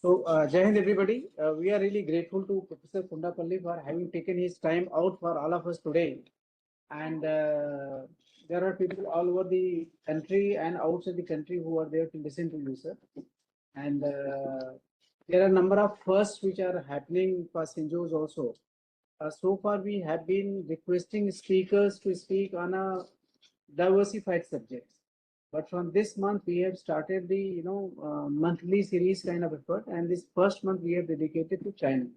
Jai Hind everybody. We are really grateful to Professor Kondapalli for having taken his time out for all of us today. And there are people all over the country and outside the country who are there to listen to you, sir. And there are a number of firsts which are happening for CENJOWS also. So far, we have been requesting speakers to speak on a diversified subjects. But from this month, we have started the monthly series kind of effort, and this first month we have dedicated to China.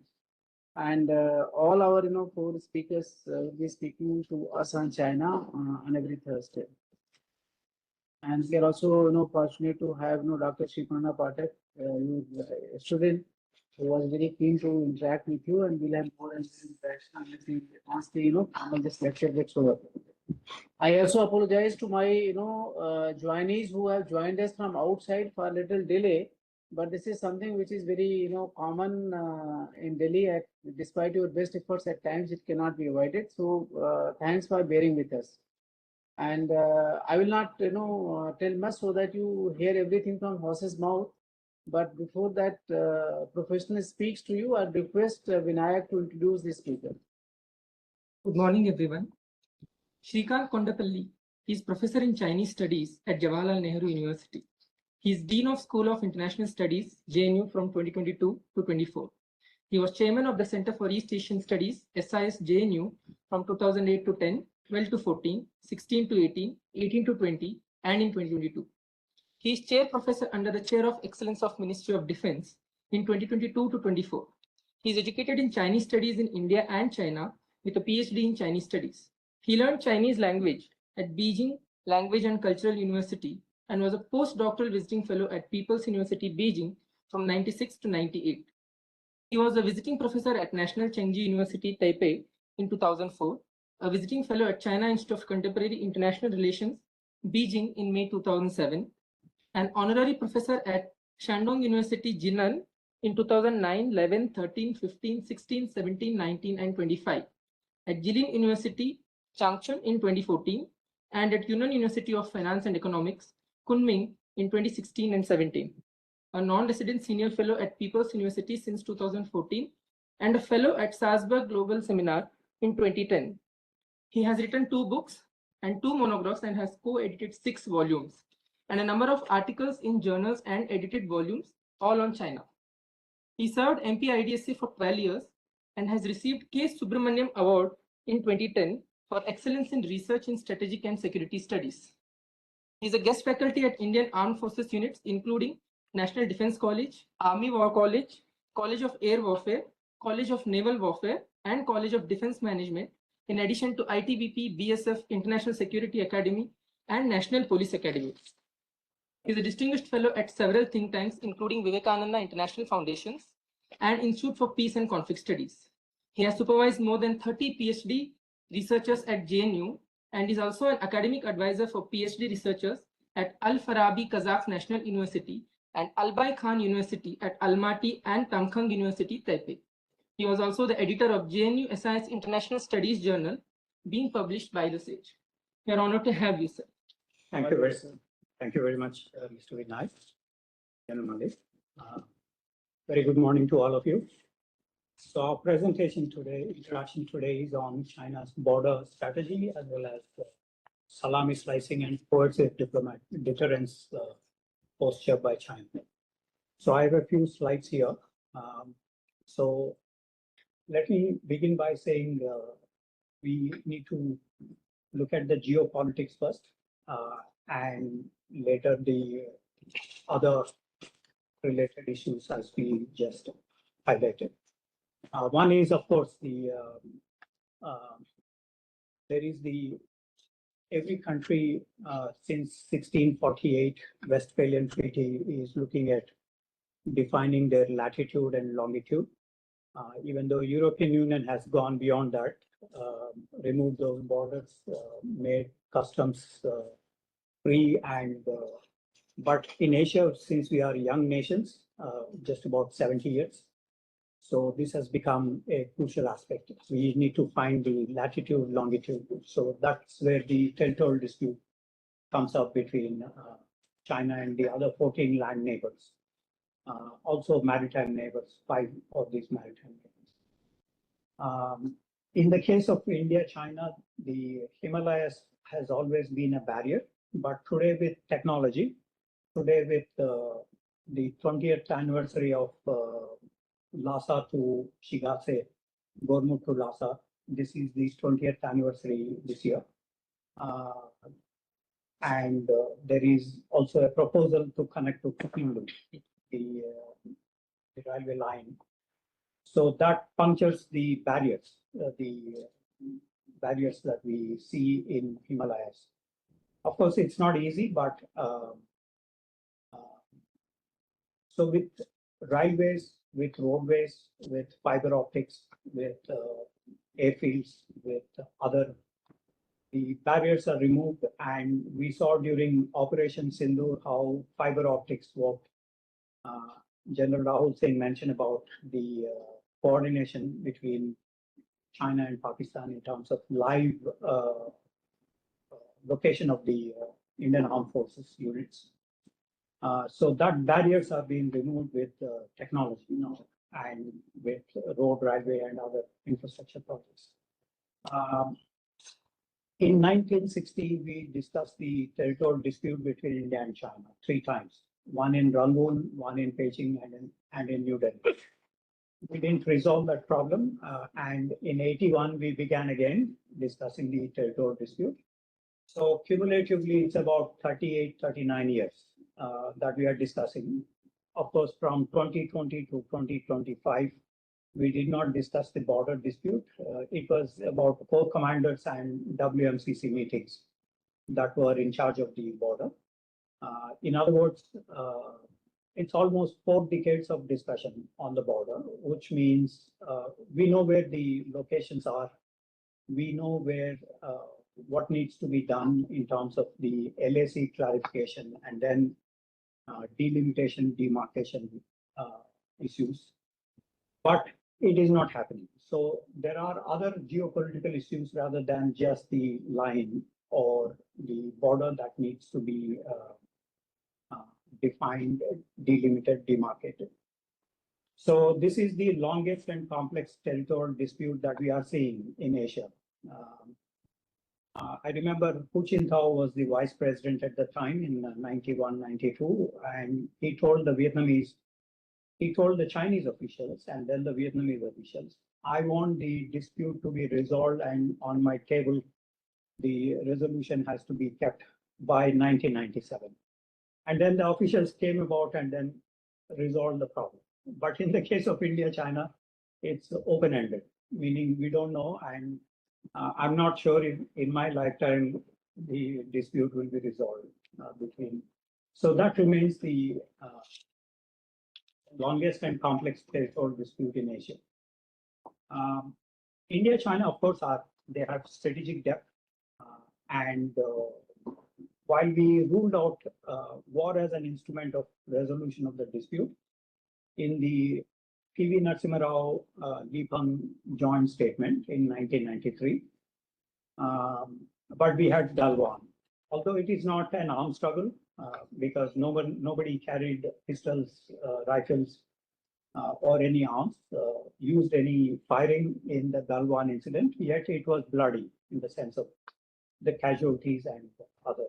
And all our four speakers will be speaking to us on China on every Thursday. And we are also fortunate to have Dr. Srikant, a student who was very keen to interact with you, and we'll have more interaction once this lecture gets over. I also apologize to my joinees who have joined us from outside for a little delay, but this is something which is very common in Delhi. Despite your best efforts, at times it cannot be avoided. So thanks for bearing with us. And I will not tell much so that you hear everything from horse's mouth. But before that professional speaks to you, I request Vinayak to introduce the speaker. Good morning, everyone. Srikant Kondapalli is Professor in Chinese Studies at Jawaharlal Nehru University. He is Dean of School of International Studies, JNU from 2022 to 24. He was Chairman of the Center for East Asian Studies, SIS JNU from 2008 to 10, 12 to 14, 16 to 18, 18 to 20, and in 2022. He is Chair Professor under the Chair of Excellence of Ministry of Defense in 2022 to 24. He is educated in Chinese Studies in India and China with a PhD in Chinese Studies. He learned Chinese language at Beijing Language and Cultural University and was a postdoctoral visiting fellow at People's University Beijing from 96 to 98. He was a visiting professor at National Chengchi University Taipei in 2004, a visiting fellow at China Institute of Contemporary International Relations, Beijing in May 2007, an honorary professor at Shandong University Jinan in 2009, 11, 13, 15, 16, 17, 19, and 25, at Jilin University Changchun in 2014, and at Yunnan University of Finance and Economics, Kunming in 2016 and 17. A non-resident senior fellow at People's University since 2014, and a fellow at Salzburg Global Seminar in 2010. He has written 2 books and 2 monographs and has co-edited 6 volumes, and a number of articles in journals and edited volumes, all on China. He served MP-IDSC for 12 years and has received K. Subramaniam Award in 2010 for excellence in research in strategic and security studies. He is a guest faculty at Indian Armed Forces units, including National Defense College, Army War College, College of Air Warfare, College of Naval Warfare, and College of Defense Management, in addition to ITBP, BSF, International Security Academy, and National Police Academy. He is a distinguished fellow at several think tanks, including Vivekananda International Foundations and Institute for Peace and Conflict Studies. He has supervised more than 30 PhD researchers at JNU and is also an academic advisor for PhD researchers at Al-Farabi Kazakh National University and Albay Khan University at Almaty and Tamkhang University, Taipei. He was also the editor of JNU SIS International Studies Journal, being published by the SAGE. We are honored to have you, sir. Thank you very much, Mr. Vinayak. Very good morning to all of you. So our presentation today, interaction today, is on China's border strategy as well as salami slicing and coercive deterrence posture by China. So I have a few slides here. So let me begin by saying we need to look at the geopolitics first and later the other related issues as we just highlighted. One is, of course, every country since 1648 Westphalian Treaty is looking at defining their latitude and longitude. Even though European Union has gone beyond that, removed those borders, made customs free, and but in Asia, since we are young nations, just about 70 years. So this has become a crucial aspect. We need to find the latitude, longitude. So that's where the territorial dispute comes up between China and the other 14 land neighbors. also maritime neighbors, 5 of these maritime neighbors. In the case of India, China, the Himalayas has always been a barrier, but today with technology, today with the 20th anniversary of Lhasa to Shigase, Gormukh to Lhasa, this is the 20th anniversary this year. And there is also a proposal to connect to Kupindu, the railway line. So that punctures the barriers that we see in Himalayas. Of course, it's not easy, but so with railways, with roadways, with fiber optics, with airfields, with other, the barriers are removed, and we saw during Operation Sindoor how fiber optics worked. General Rahul Singh mentioned about the coordination between China and Pakistan in terms of live location of the Indian Armed Forces units. So that barriers are being removed with technology now and with road, railway, and other infrastructure projects. In 1960, we discussed the territorial dispute between India and China 3 times, one in Rangoon, one in Beijing, and in New Delhi. We didn't resolve that problem, and in 81, we began again discussing the territorial dispute. So cumulatively, it's about 38, 39 years that we are discussing. Of course, from 2020 to 2025, we did not discuss the border dispute. It was about Corps commanders and WMCC meetings that were in charge of the border. In other words, it's almost 4 decades of discussion on the border, which means we know where the locations are. We know where what needs to be done in terms of the LAC clarification and then delimitation, demarcation issues. But it is not happening. So there are other geopolitical issues rather than just the line or the border that needs to be defined, delimited, demarcated. So this is the longest and complex territorial dispute that we are seeing in Asia. I remember Hu Jintao was the vice president at the time in 91, 92, and he told the Chinese officials and then the Vietnamese officials, I want the dispute to be resolved, and on my table, the resolution has to be kept by 1997. And then the officials came about and then resolved the problem. But in the case of India, China, it's open-ended, meaning we don't know, and I'm not sure if in my lifetime the dispute will be resolved between. So that remains the longest and complex territorial dispute in Asia. India, China, of course, they have strategic depth, and while we ruled out war as an instrument of resolution of the dispute, in the P.V. Narasimha Rao Deepang joint statement in 1993, but we had Galwan. Although it is not an armed struggle, because nobody carried pistols, rifles, or any arms, used any firing in the Galwan incident, yet it was bloody in the sense of the casualties and other.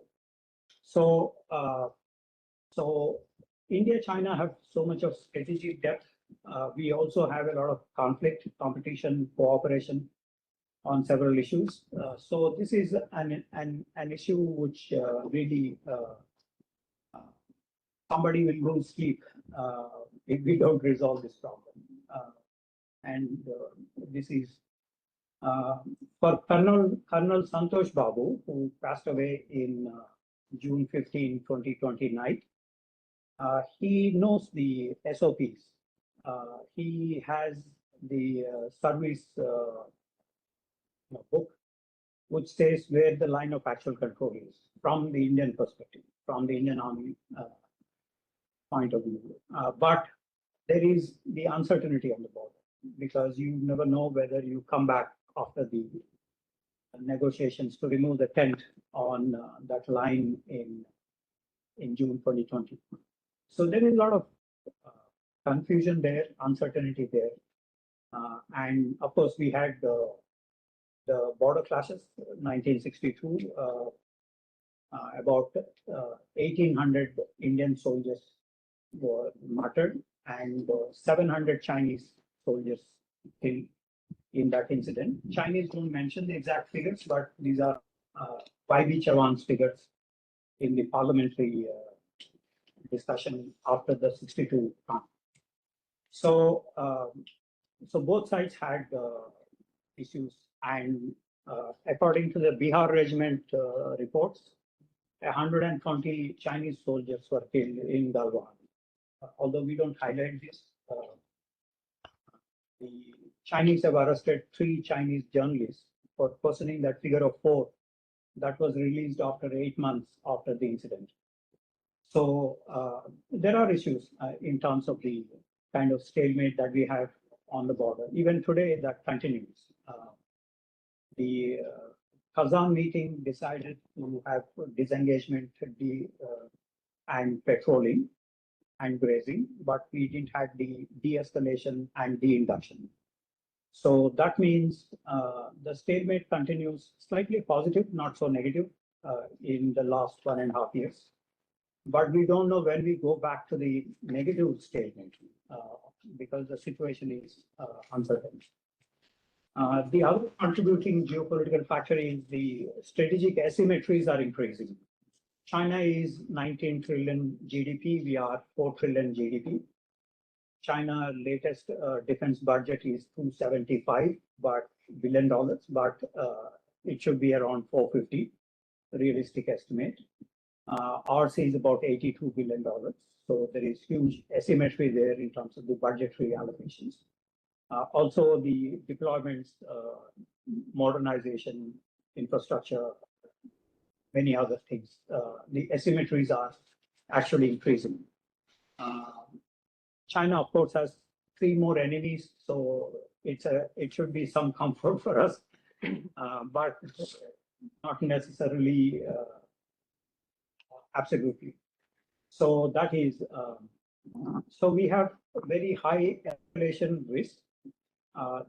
So, India, China have so much of strategic depth. We also have a lot of conflict, competition, cooperation on several issues. So this is an issue which really somebody will lose sleep if we don't resolve this problem. This is for Colonel Santosh Babu, who passed away in June 15, 2029. He knows the SOPs. He has the service book, which says where the line of actual control is from the Indian perspective, from the Indian Army point of view. But there is the uncertainty on the border, because you never know whether you come back after the negotiations to remove the tent on that line in June 2020. So there is a lot of confusion there, uncertainty there. And of course, we had the border clashes, 1962, about 1,800 Indian soldiers were martyred and 700 Chinese soldiers killed in that incident. Chinese don't mention the exact figures, but these are YB Chavan's figures in the parliamentary discussion after the 62 round. So, so both sides had issues, and according to the Bihar regiment reports, 120 Chinese soldiers were killed in Galwan. Although we don't highlight this, the Chinese have arrested 3 Chinese journalists for personing that figure of 4 that was released after 8 months after the incident. So there are issues in terms of the kind of stalemate that we have on the border. Even today, that continues. The Kazan meeting decided to have disengagement and patrolling and grazing, but we didn't have the de-escalation and de-induction. So that means the stalemate continues slightly positive, not so negative in the last 1.5 years. But we don't know when we go back to the negative stalemate because the situation is uncertain. The other contributing geopolitical factor is the strategic asymmetries are increasing. China is 19 trillion GDP, we are 4 trillion GDP. China latest defense budget is $275 billion, but it should be around 450, realistic estimate. Ours is about $82 billion. So there is huge asymmetry there in terms of the budgetary allocations. Also the deployments, modernization, infrastructure, many other things. The asymmetries are actually increasing. China, of course, has 3 more enemies, so it should be some comfort for us, but not necessarily absolutely. So that is, so we have very high escalation risk,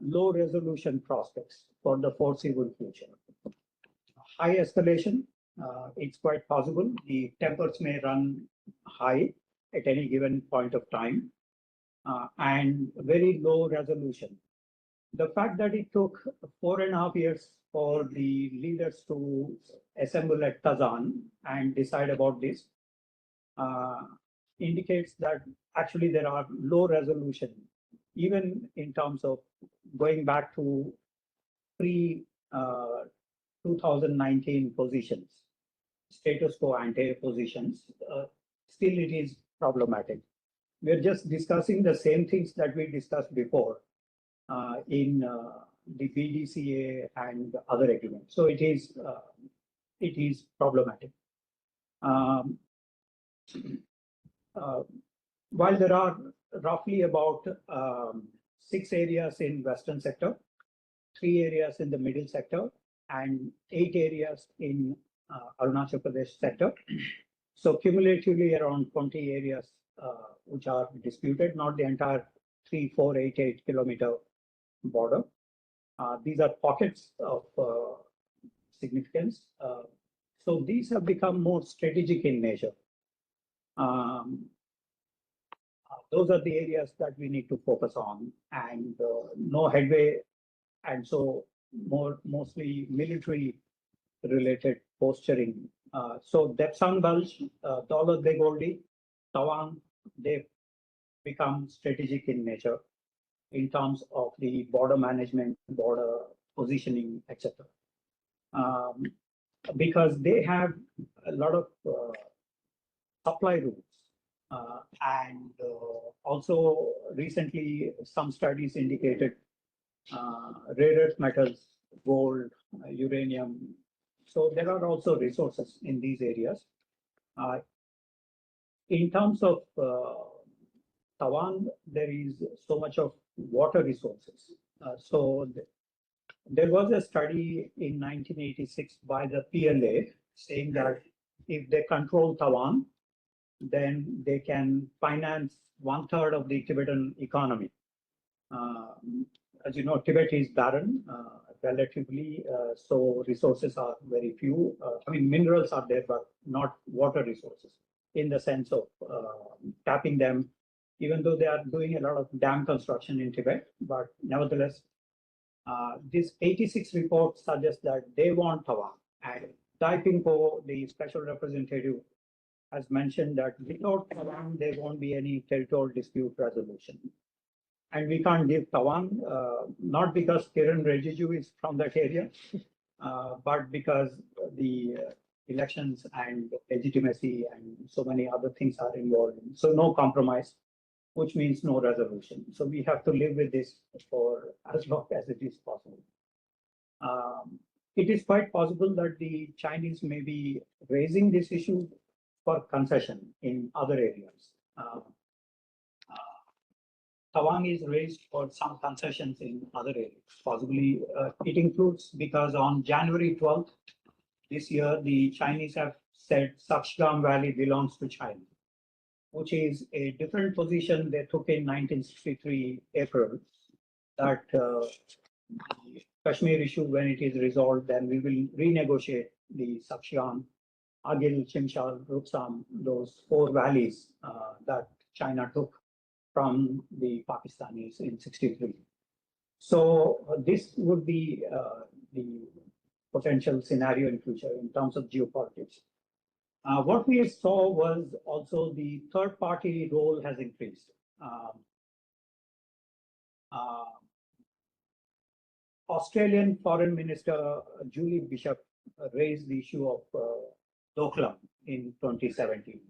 low resolution prospects for the foreseeable future. High escalation, it's quite possible. The tempers may run high at any given point of time, and very low resolution. The fact that it took 4.5 years for the leaders to assemble at Kazan and decide about this indicates that actually there are low resolution, even in terms of going back to pre-2019 positions, status quo ante positions, still it is problematic. We're just discussing the same things that we discussed before in the BDCA and other agreements. So it is problematic. While there are roughly about 6 areas in Western sector, 3 areas in the middle sector, and 8 areas in Arunachal Pradesh sector. So cumulatively around 20 areas which are disputed, not the entire 3,488 kilometer border. These are pockets of significance. So these have become more strategic in nature. Those are the areas that we need to focus on, and no headway, and so mostly military related posturing. So Depsang Bulge, Daulat Begoldi, Tawang, they become strategic in nature in terms of the border management, border positioning, etc. Because they have a lot of supply routes. And also recently some studies indicated rare earth metals, gold, uranium. So there are also resources in these areas. In terms of Tawang, there is so much of water resources. There was a study in 1986 by the PLA saying that if they control Tawang, then they can finance 1/3 of the Tibetan economy. As you know, Tibet is barren, relatively, so resources are very few. I mean, minerals are there, but not water resources in the sense of tapping them, even though they are doing a lot of dam construction in Tibet. But nevertheless, this 86 report suggests that they want Taiwan. And Taipingpo, the special representative, has mentioned that without Taiwan, there won't be any territorial dispute resolution. And we can't give Taiwan, not because Kiran Rijiju is from that area, but because the elections and legitimacy and so many other things are involved. So no compromise, which means no resolution. So we have to live with this for as long as it is possible. It is quite possible that the Chinese may be raising this issue for concession in other areas. Taiwan is raised for some concessions in other areas. Possibly it includes because on January 12th this year, the Chinese have said Sakshigam Valley belongs to China, which is a different position they took in 1963 April, that the Kashmir issue, when it is resolved, then we will renegotiate the Sakshigam, Agil, Chimshal, Ruksam, those 4 valleys that China took from the Pakistanis in 63. So this would be the potential scenario in future in terms of geopolitics. What we saw was also the third party role has increased. Australian Foreign Minister Julie Bishop raised the issue of Doklam in 2017.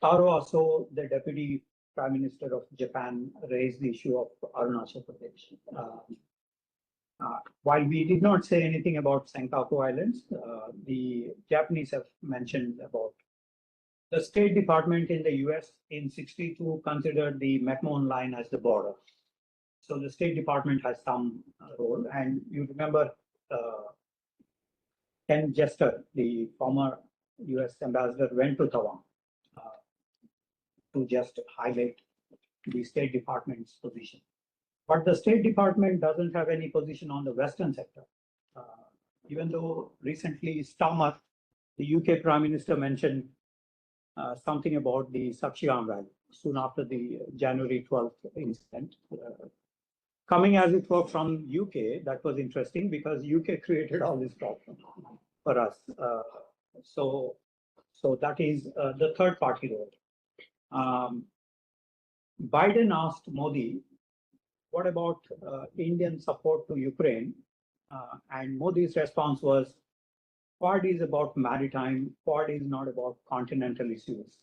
Taro Aso, the Deputy Prime Minister of Japan, raised the issue of Arunachal Pradesh. While we did not say anything about Senkaku Islands, the Japanese have mentioned about the State Department in the US in 62 considered the McMahon line as the border. So the State Department has some role, and you remember Ken Jester, the former US ambassador, went to Taiwan to just highlight the State Department's position. But the State Department doesn't have any position on the Western sector. Even though recently Starmer, the UK Prime Minister, mentioned something about the Sakshigam Valley soon after the January 12th incident. Coming as it were from UK, that was interesting because UK created all this problem for us. So that is the third party role. Biden asked Modi, what about Indian support to Ukraine? And Modi's response was, Quad is about maritime, Quad is not about continental issues.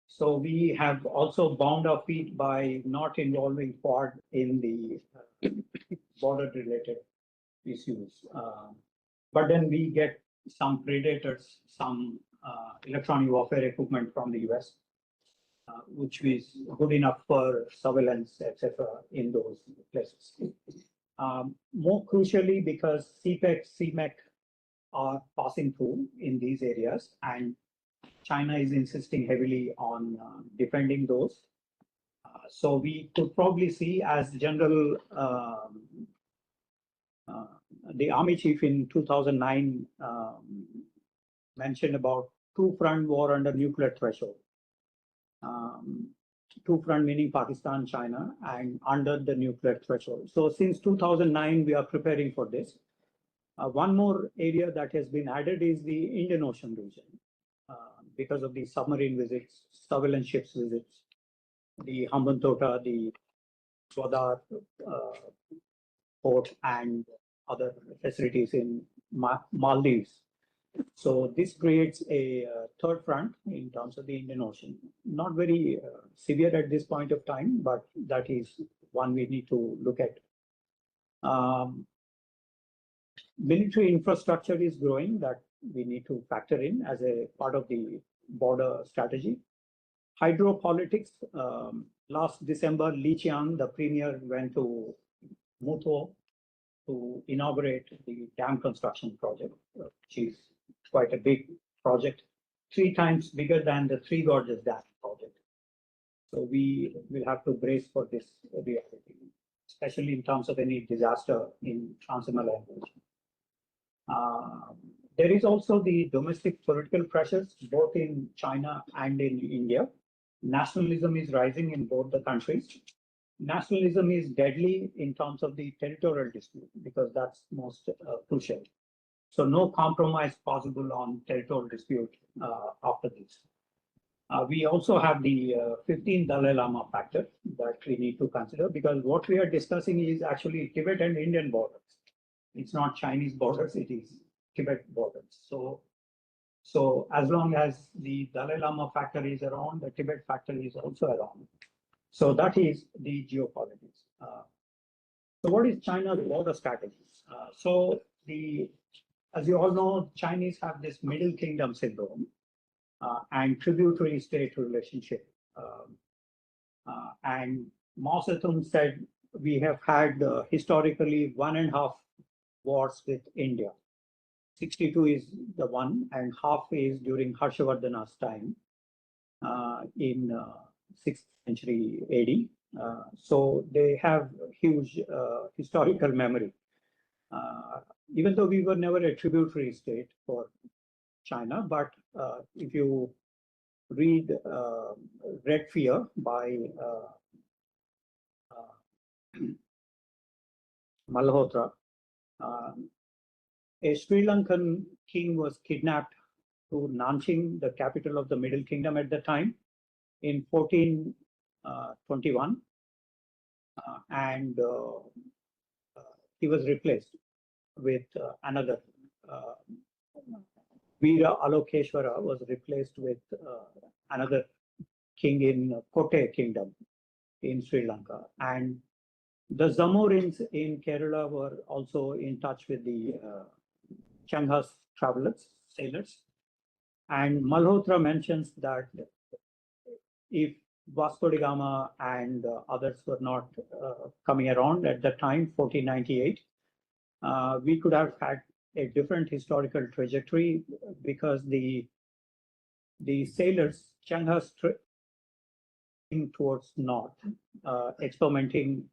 So we have also bound our feet by not involving Quad in the border related issues. But then we get some predators, some electronic warfare equipment from the US, which is good enough for surveillance, etc., in those places. More crucially, because CPEC, CMEC are passing through in these areas, and China is insisting heavily on defending those. So we could probably see, as General, the Army Chief in 2009 mentioned about two-front war under nuclear threshold. Two-front meaning Pakistan, China, and under the nuclear threshold. So since 2009, we are preparing for this. One more area that has been added is the Indian Ocean region because of the submarine visits, surveillance ships visits, the Hambantota, the Swadar port, and other facilities in Maldives. So this creates a third front in terms of the Indian Ocean. Not very severe at this point of time, but that is one we need to look at. Military infrastructure is growing that we need to factor in as a part of the border strategy. Hydropolitics, last December, Li Qiang, the premier, went to Mutuo to inaugurate the dam construction project, which is quite a big project. 3 times bigger than the Three Gorges Dam project. So we will have to brace for this reality, especially in terms of any disaster in Trans-Himalayan region. There is also the domestic political pressures, both in China and in India. Nationalism is rising in both the countries. Nationalism is deadly in terms of the territorial dispute because that's most crucial. So no compromise possible on territorial dispute after this. We also have the 15th Dalai Lama factor that we need to consider because what we are discussing is actually Tibet and Indian borders. It's not Chinese borders, it is Tibet borders. So as long as the Dalai Lama factor is around, the Tibet factor is also around. So that is the geopolitics. So what is China's border strategy? As you all know, Chinese have this Middle Kingdom syndrome and tributary state relationship. And Mao Zedong said we have had historically 1.5 wars with India. 62 is the one, and half is during Harshavardhana's time in 6th century AD. So they have huge historical memory. Even though we were never a tributary state for China, but if you read Red Fear by Malhotra, a Sri Lankan king was kidnapped to Nanjing, the capital of the Middle Kingdom at the time, in 1421, and he was replaced with another. Veera Alokeshwara was replaced with another king in Kotte Kingdom in Sri Lanka. And the Zamorins in Kerala were also in touch with the Changhas travelers, sailors. And Malhotra mentions that if Vasco da Gama and others were not coming around at the time, 1498, we could have had a different historical trajectory because the sailors, Changhas, towards north, experimenting.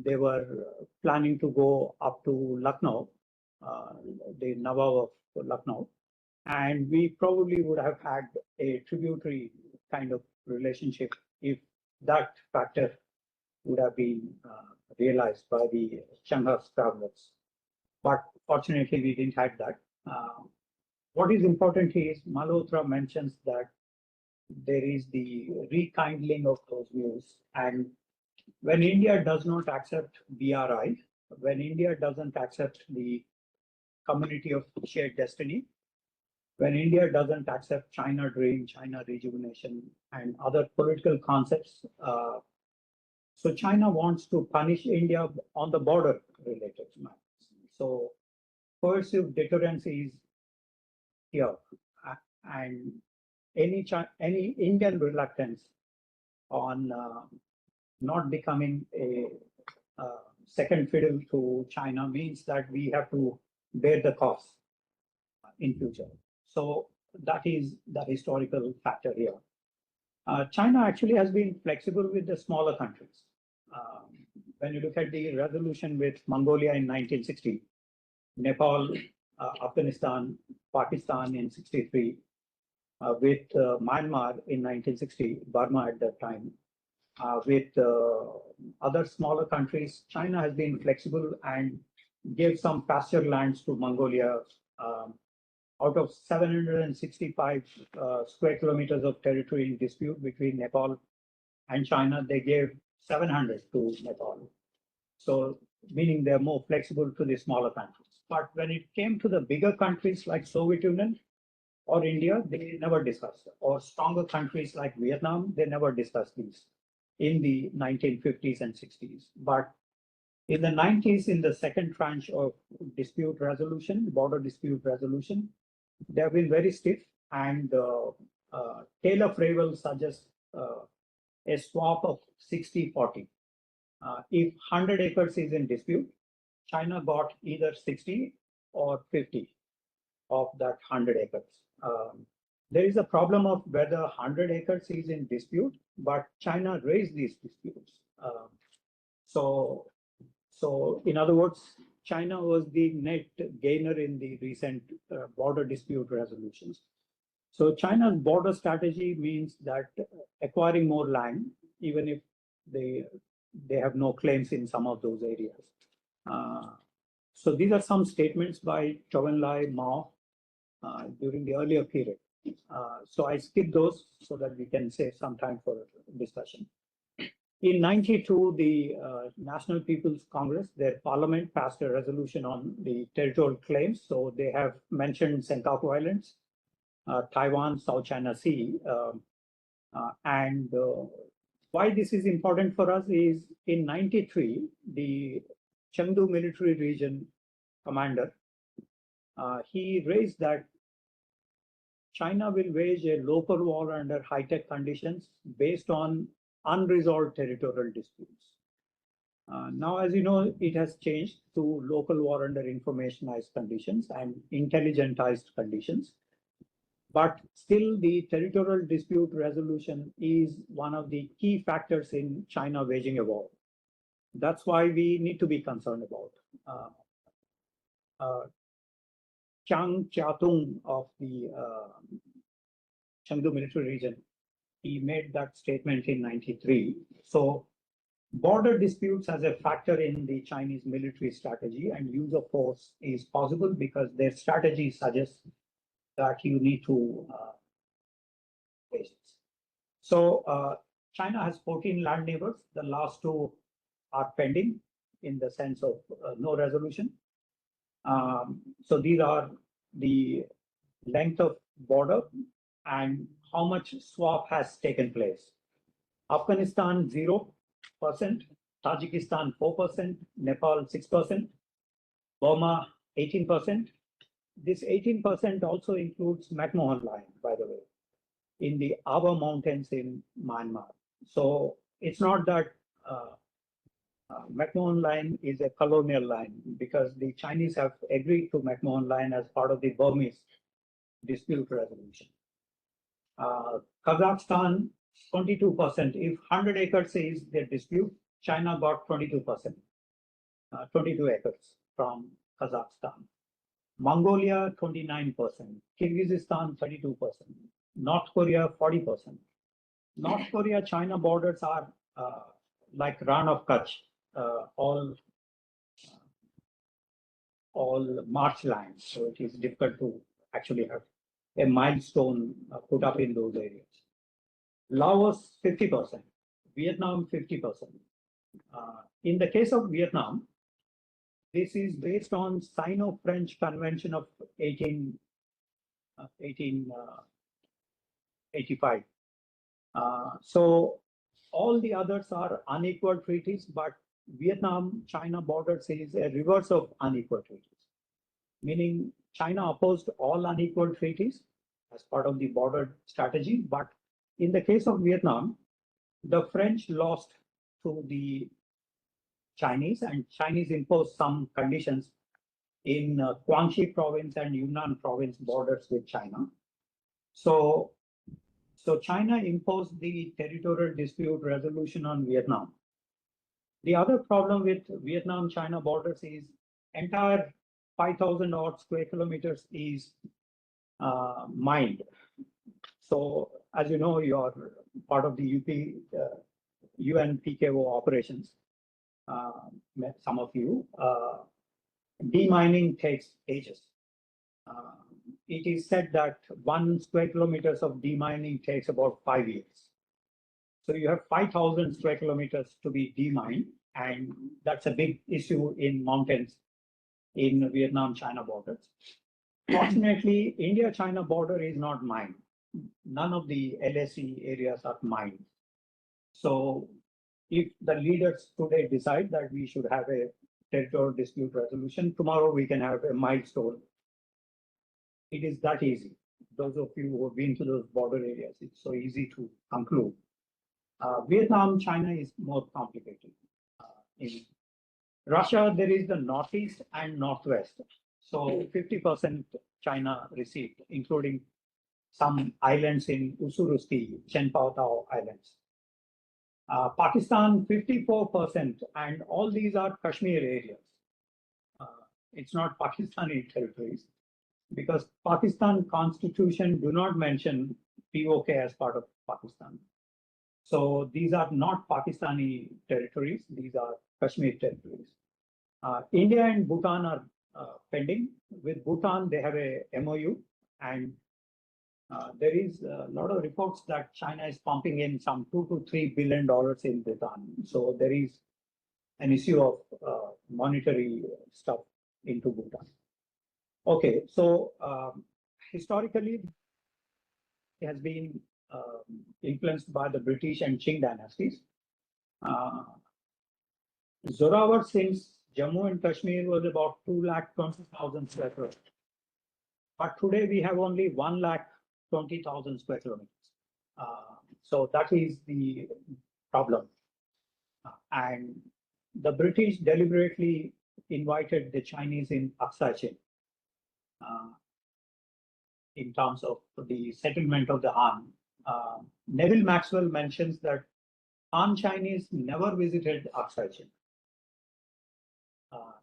They were planning to go up to Lucknow, the Nawab of Lucknow, and we probably would have had a tributary kind of relationship if that factor would have been realized by the Changhas travelers. But fortunately, we didn't have that. What is important is Malhotra mentions that there is the rekindling of those views. And when India does not accept BRI, when India doesn't accept the community of shared destiny, when India doesn't accept China dream, China rejuvenation, and other political concepts, so China wants to punish India on the border related matters. So coercive deterrence is here, and any Indian reluctance on not becoming a second fiddle to China means that we have to bear the cost in future. So that is the historical factor here. China actually has been flexible with the smaller countries. When you look at the resolution with Mongolia in 1960, Nepal, Afghanistan, Pakistan in 63, with Myanmar in 1960, Burma at that time, with other smaller countries, China has been flexible and gave some pasture lands to Mongolia. Out of 765 square kilometers of territory in dispute between Nepal and China, they gave 700 to Nepal. So meaning they're more flexible to the smaller countries. But when it came to the bigger countries like Soviet Union or India, they never discussed it. Or stronger countries like Vietnam, they never discussed these in the 1950s and 60s. But in the 90s, in the second tranche of dispute resolution, border dispute resolution, they have been very stiff, and Taylor Fravel suggests a swap of 60-40. If 100 acres is in dispute, China got either 60 or 50 of that 100 acres. There is a problem of whether 100 acres is in dispute, but China raised these disputes. So, in other words, China was the net gainer in the recent border dispute resolutions. So China's border strategy means that acquiring more land, even if they have no claims in some of those areas. So these are some statements by Zhou Enlai, Mao during the earlier period. So I skip those so that we can save some time for discussion. In 92, the National People's Congress, their parliament passed a resolution on the territorial claims. So they have mentioned Senkaku Islands, Taiwan, South China Sea. And why this is important for us is in 93, the Chengdu military region commander, he raised that China will wage a local war under high-tech conditions based on unresolved territorial disputes. Now, as you know, it has changed to local war under informationized conditions and intelligentized conditions. But still, the territorial dispute resolution is one of the key factors in China waging a war. That's why we need to be concerned about. Chiang Chia-tung of the Chengdu military region, he made that statement in 93. So border disputes as a factor in the Chinese military strategy and use of force is possible because their strategy suggests that you need to face this. So China has 14 land neighbors. The last two are pending in the sense of no resolution. So these are the length of border and how much swap has taken place. Afghanistan 0%, Tajikistan 4%, Nepal 6%, Burma 18%. This 18% also includes McMahon Line, by the way, in the Ava Mountains in Myanmar. So it's not that McMahon Line is a colonial line because the Chinese have agreed to McMahon Line as part of the Burmese dispute resolution. Kazakhstan, 22%. If 100 acres is their dispute, China got 22%, 22 acres from Kazakhstan. Mongolia, 29%. Kyrgyzstan, 32%. North Korea, 40%. North Korea, China borders are like Ran of Kutch, all marshlands. So it is difficult to actually have a milestone put up in those areas. Laos, 50%. Vietnam, 50%. In the case of Vietnam, this is based on Sino-French Convention of 1885. So all the others are unequal treaties, but Vietnam-China borders is a reverse of unequal treaties, meaning China opposed all unequal treaties as part of the border strategy. But in the case of Vietnam, the French lost to the Chinese, and Chinese imposed some conditions in Guangxi province and Yunnan province borders with China. So China imposed the territorial dispute resolution on Vietnam. The other problem with Vietnam-China borders is entire 5,000 odd square kilometers is mined. So as you know, you are part of the UN PKO operations. Some of you, demining takes ages. It is said that 1 square kilometers of demining takes about 5 years. So you have 5,000 square kilometers to be demined, and that's a big issue in mountains in Vietnam-China borders. Fortunately, India-China border is not mined. None of the LSE areas are mined. So if the leaders today decide that we should have a territorial dispute resolution, tomorrow we can have a milestone. It is that easy. Those of you who have been to those border areas, it's so easy to conclude. Vietnam, China is more complicated. In Russia, there is the northeast and northwest. So 50% China received, including some islands in Usurusti, Chenpaotao Islands. Pakistan, 54%, and all these are Kashmir areas. It's not Pakistani territories, because Pakistan constitution do not mention POK as part of Pakistan. So these are not Pakistani territories, these are Kashmir territories. India and Bhutan are pending. With Bhutan, they have a MOU, and there is a lot of reports that China is pumping in some $2 to $3 billion in Bhutan. So there is an issue of monetary stuff into Bhutan. Okay, so historically, it has been influenced by the British and Qing dynasties. Zorawar Singh's Jammu and Kashmir was about 220,000 square kilometers. But today we have only 120,000 square kilometers. So that is the problem. And the British deliberately invited the Chinese in Aksai in terms of the settlement of the Han. Neville Maxwell mentions that Han Chinese never visited Aksai Chin.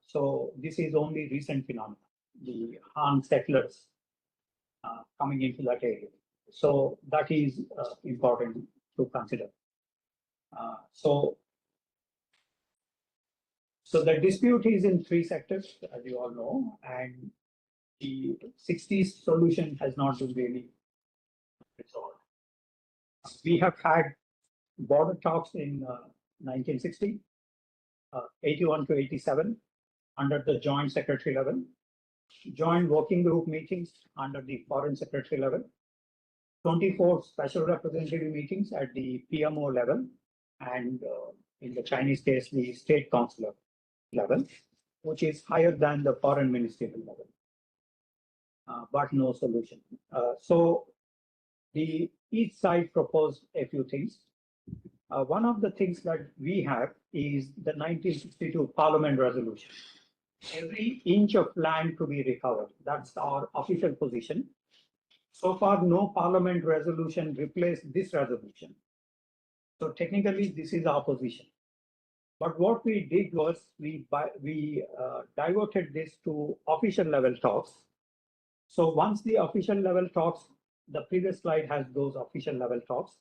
So this is only recent phenomenon, the Han settlers coming into that area. So that is important to consider. So the dispute is in three sectors, as you all know, and the 60s solution has not been really resolved. We have had border talks in 1960, 81 to 87, under the joint secretary level, joint working group meetings under the foreign secretary level, 24 special representative meetings at the PMO level, and in the Chinese case, the state consular level, which is higher than the foreign ministerial level, but no solution. So each side proposed a few things. One of the things that we have is the 1962 Parliament resolution. Every inch of land to be recovered. That's our official position. So far, no Parliament resolution replaced this resolution. So technically, this is our position. But what we did was we diverted this to official level talks. So once the official level talks, the previous slide has those official level talks.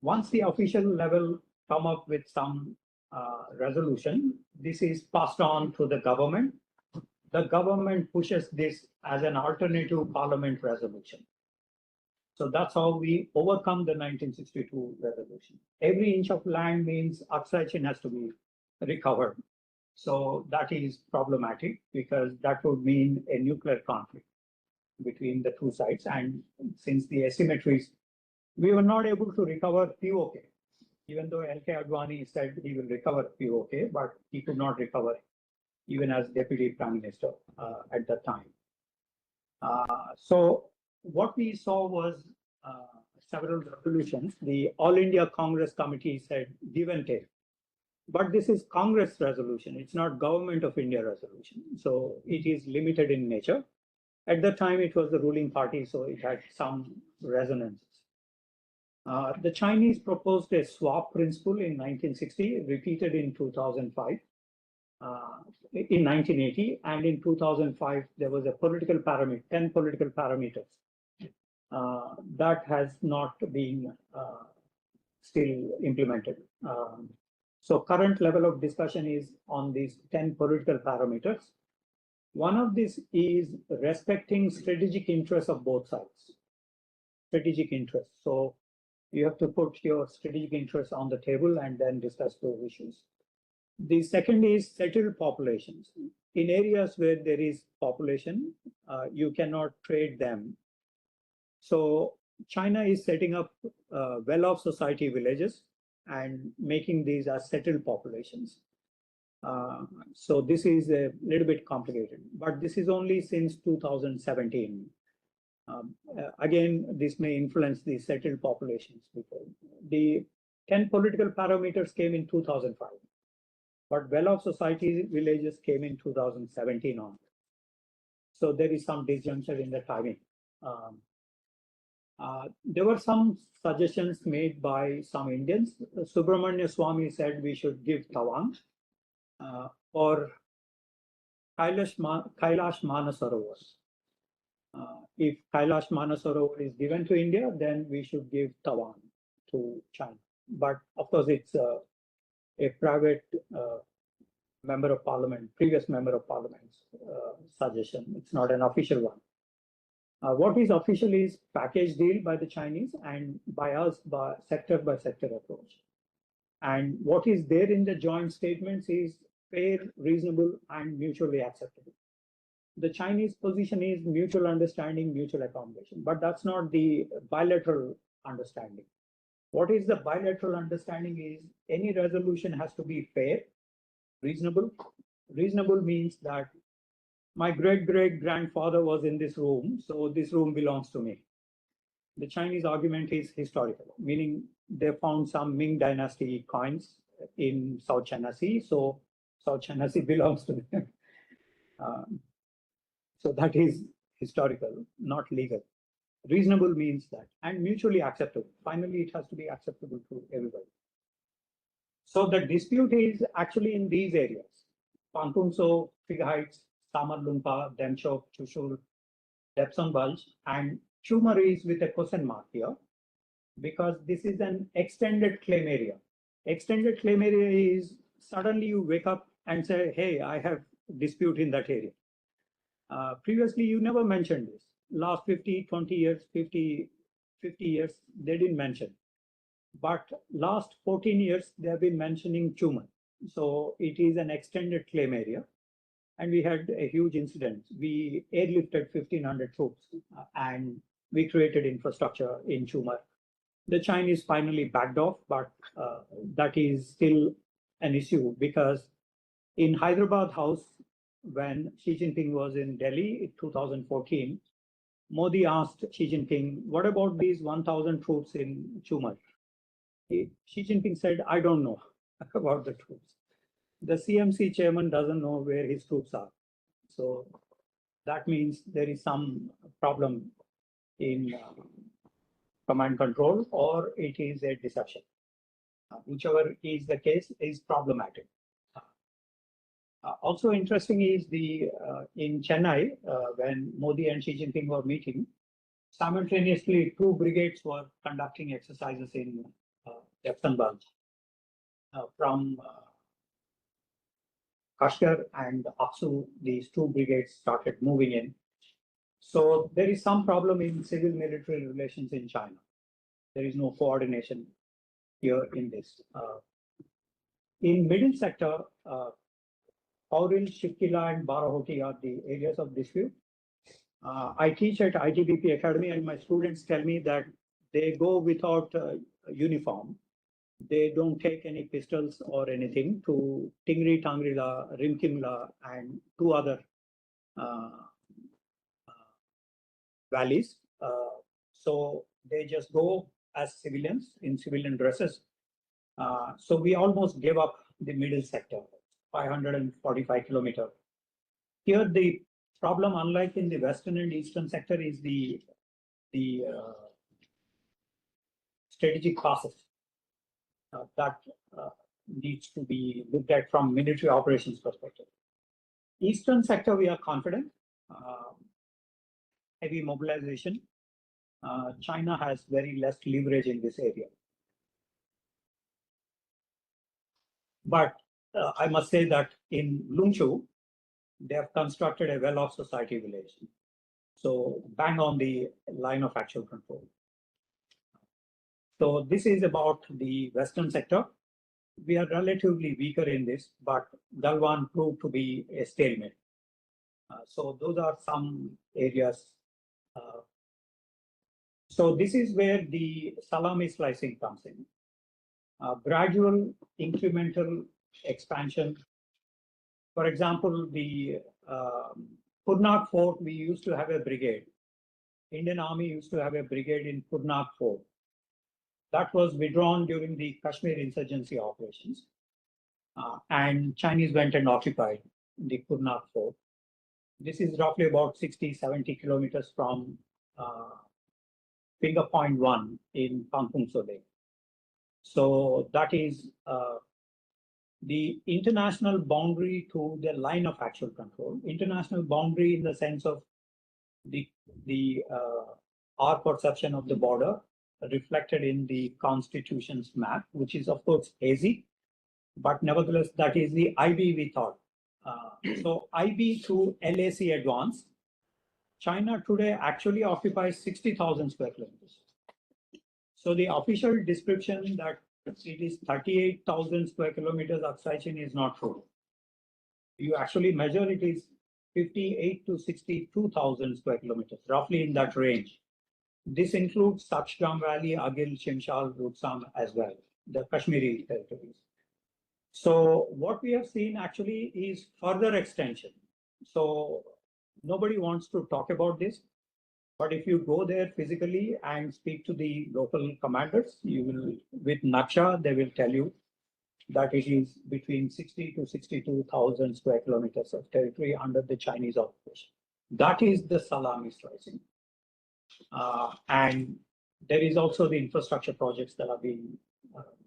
Once the official level come up with some resolution, this is passed on to the government. The government pushes this as an alternative Parliament resolution. So that's how we overcome the 1962 resolution. Every inch of land means Aksai Chin has to be recovered. So that is problematic because that would mean a nuclear conflict between the two sides. And since the asymmetries, we were not able to recover POK, even though LK Advani said he will recover POK, but he could not recover even as Deputy Prime Minister at that time. So what we saw was several resolutions. The All India Congress Committee said give and take. But this is Congress resolution. It's not Government of India resolution. So it is limited in nature. At the time, it was the ruling party, so it had some resonances. The Chinese proposed a swap principle in 1960, repeated in 2005, in 1980, and in 2005, there was a political parameter, 10 political parameters. That has not been still implemented. So current level of discussion is on these 10 political parameters. One of these is respecting strategic interests of both sides. Strategic interests. So you have to put your strategic interests on the table and then discuss those issues. The second is settled populations. In areas where there is population, you cannot trade them. So China is setting up well-off society villages and making these as settled populations. So this is a little bit complicated, but this is only since 2017. Again, this may influence the settled populations before. The 10 political parameters came in 2005, but well-off society villages came in 2017 on. So there is some disjuncture in the timing. There were some suggestions made by some Indians. Subramanya Swamy said we should give Tawan or Kailash Manasarovar. If Kailash Manasarovar is given to India, then we should give Tawan to China. But of course, it's a private member of parliament, previous member of parliament's suggestion. It's not an official one. What is official is package deal by the Chinese and by us by sector approach. And what is there in the joint statements is fair, reasonable, and mutually acceptable. The Chinese position is mutual understanding, mutual accommodation, but that's not the bilateral understanding. What is the bilateral understanding is any resolution has to be fair, reasonable. Reasonable means that my great-great-grandfather was in this room, so this room belongs to me. The Chinese argument is historical, meaning they found some Ming Dynasty coins in South China Sea, so South China Sea belongs to them. So that is historical, not legal. Reasonable means that, and mutually acceptable. Finally, it has to be acceptable to everybody. So the dispute is actually in these areas: Pangtungso, Fig Heights, Samar Lumpa, Demchok, Chushul, Depson Bulge, and Chumar is with a question mark here, because this is an extended claim area. Extended claim area is suddenly you wake up and say, hey, I have dispute in that area. Previously, you never mentioned this. Last 50, 20 years, 50 years, they didn't mention. But last 14 years, they have been mentioning Chumar. So it is an extended claim area. And we had a huge incident. We airlifted 1,500 troops and we created infrastructure in Chumar. The Chinese finally backed off, but that is still an issue because in Hyderabad House, when Xi Jinping was in Delhi in 2014, Modi asked Xi Jinping, what about these 1,000 troops in Chumar? Xi Jinping said, I don't know about the troops. The CMC chairman doesn't know where his troops are. So that means there is some problem in command control, or it is a deception. Whichever is the case is problematic. Also interesting is the in Chennai, when Modi and Xi Jinping were meeting, simultaneously 2 brigades were conducting exercises in Depson Bulge from Kashgar and Aksu. These 2 brigades started moving in. So there is some problem in civil-military relations in China. There is no coordination here in this. In middle sector, Auril, Shipkila, and Barahoti are the areas of dispute. I teach at ITBP Academy, and my students tell me that they go without uniform. They don't take any pistols or anything to Tingri, Tangrila, Rimkimla, and 2 other valleys. So they just go as civilians in civilian dresses. So we almost gave up the middle sector, 545 kilometers. Here the problem, unlike in the western and eastern sector, is the strategic passes that needs to be looked at from military operations perspective. Eastern sector, we are confident. Heavy mobilization. China has very less leverage in this area. But I must say that in Lungchu, they have constructed a well-off society village. So bang on the line of actual control. So this is about the western sector. We are relatively weaker in this, but Galwan proved to be a stalemate. So those are some areas. So this is where the salami slicing comes in. Gradual incremental expansion. For example, the Purnak Fort, we used to have a brigade. Indian Army used to have a brigade in Purnak Fort. That was withdrawn during the Kashmir insurgency operations. And Chinese went and occupied the Purnak Fort. This is roughly about 60, 70 kilometers from finger point 1 in Kampung Sole. So that is the international boundary to the line of actual control. International boundary in the sense of the our perception of the border reflected in the Constitution's map, which is of course hazy, but nevertheless that is the IB we thought. So IB to LAC advance, China today actually occupies 60,000 square kilometers. So the official description that it is 38,000 square kilometers abstraction is not true. You actually measure it is 58 to 62,000 square kilometers, roughly in that range. This includes Sakshgram Valley, Agil, Shimshal, Rutsam as well, the Kashmiri territories. So what we have seen actually is further extension. So nobody wants to talk about this, but if you go there physically and speak to the local commanders, you will, with Naksha, they will tell you that it is between 60 to 62,000 square kilometers of territory under the Chinese occupation. That is the Salami slicing. And there is also the infrastructure projects that are being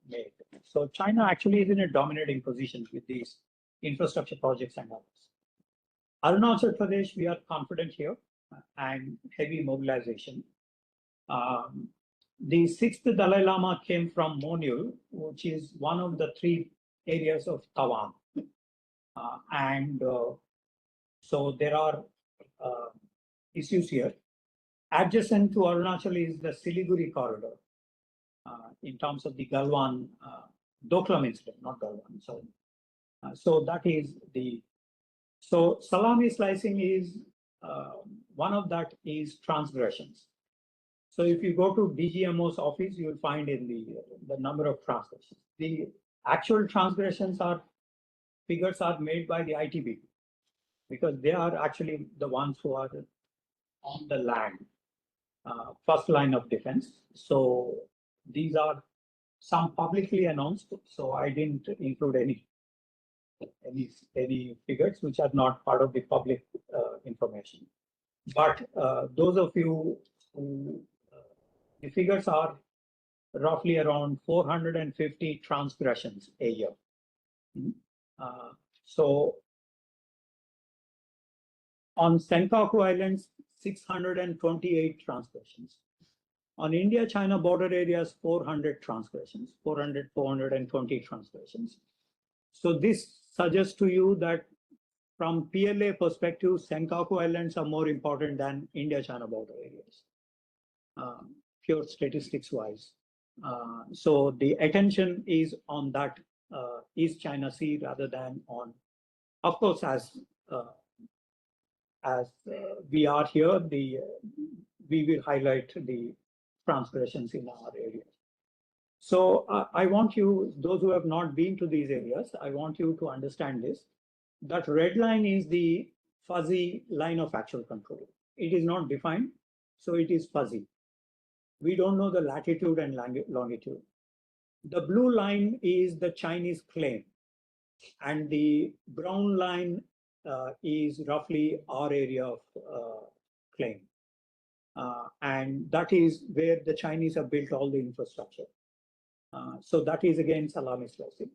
made. So China actually is in a dominating position with these infrastructure projects and others. Arunachal Pradesh, we are confident here and heavy mobilization. The 6th Dalai Lama came from Monul, which is one of the 3 areas of Tawang. So there are issues here. Adjacent to Arunachal is the Siliguri corridor in terms of the Galwan, Doklam incident, not Galwan, sorry. So that is the, so Salami slicing is, one of that is transgressions. So if you go to DGMO's office, you will find in the number of transgressions. The actual transgressions figures are made by the ITB because they are actually the ones who are on the land, first line of defense. So these are some publicly announced. So I didn't include any figures which are not part of the public information. But those of you who the figures are roughly around 450 transgressions a year. So on Senkaku Islands, 628 transgressions. On India-China border areas, 400 transgressions, 420 transgressions. So this suggests to you that from PLA perspective, Senkaku Islands are more important than India-China border areas. Pure statistics wise. So the attention is on that East China Sea rather than on, of course, as we are here, we will highlight the transgressions in our area. So I want you, those who have not been to these areas, I want you to understand this, that red line is the fuzzy line of actual control. It is not defined, so it is fuzzy. We don't know the latitude and longitude. The blue line is the Chinese claim, and the brown line is roughly our area of claim. And that is where the Chinese have built all the infrastructure. So that is again Salami slicing.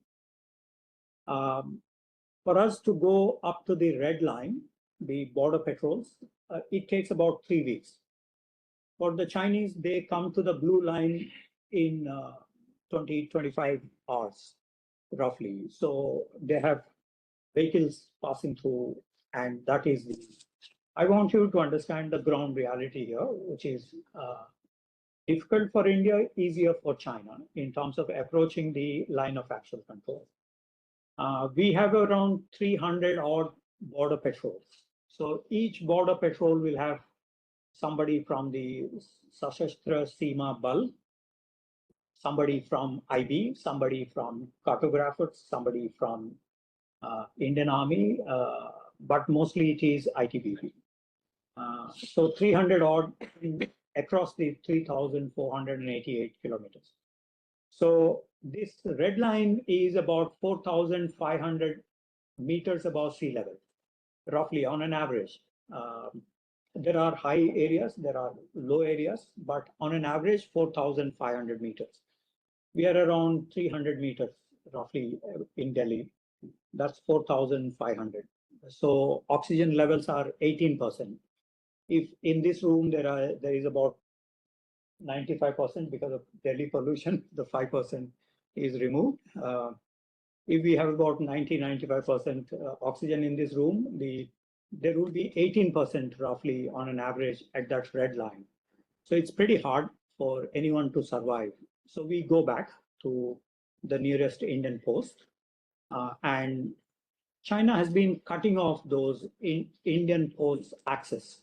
For us to go up to the red line, the border patrols, it takes about 3 weeks. For the Chinese, they come to the blue line in 20-25 hours, roughly. So they have vehicles passing through, and that is the, I want you to understand the ground reality here, which is difficult for India, easier for China in terms of approaching the line of actual control. We have around 300 odd border patrols. So each border patrol will have somebody from the Sashastra Seema Bal, somebody from IB, somebody from cartographers, somebody from Indian Army, but mostly it is ITBP. So 300 odd across the 3,488 kilometers. So this red line is about 4,500 meters above sea level, roughly on an average. there are high areas, there are low areas, but on an average, 4,500 meters. We are around 300 meters roughly in Delhi. That's 4,500. So oxygen levels are 18%. If in this room there is about 95% because of Delhi pollution, the 5% is removed. If we have about 95% oxygen in this room, there will be 18% roughly on an average at that red line. So it's pretty hard for anyone to survive. So we go back to the nearest Indian post, and China has been cutting off those Indian posts' access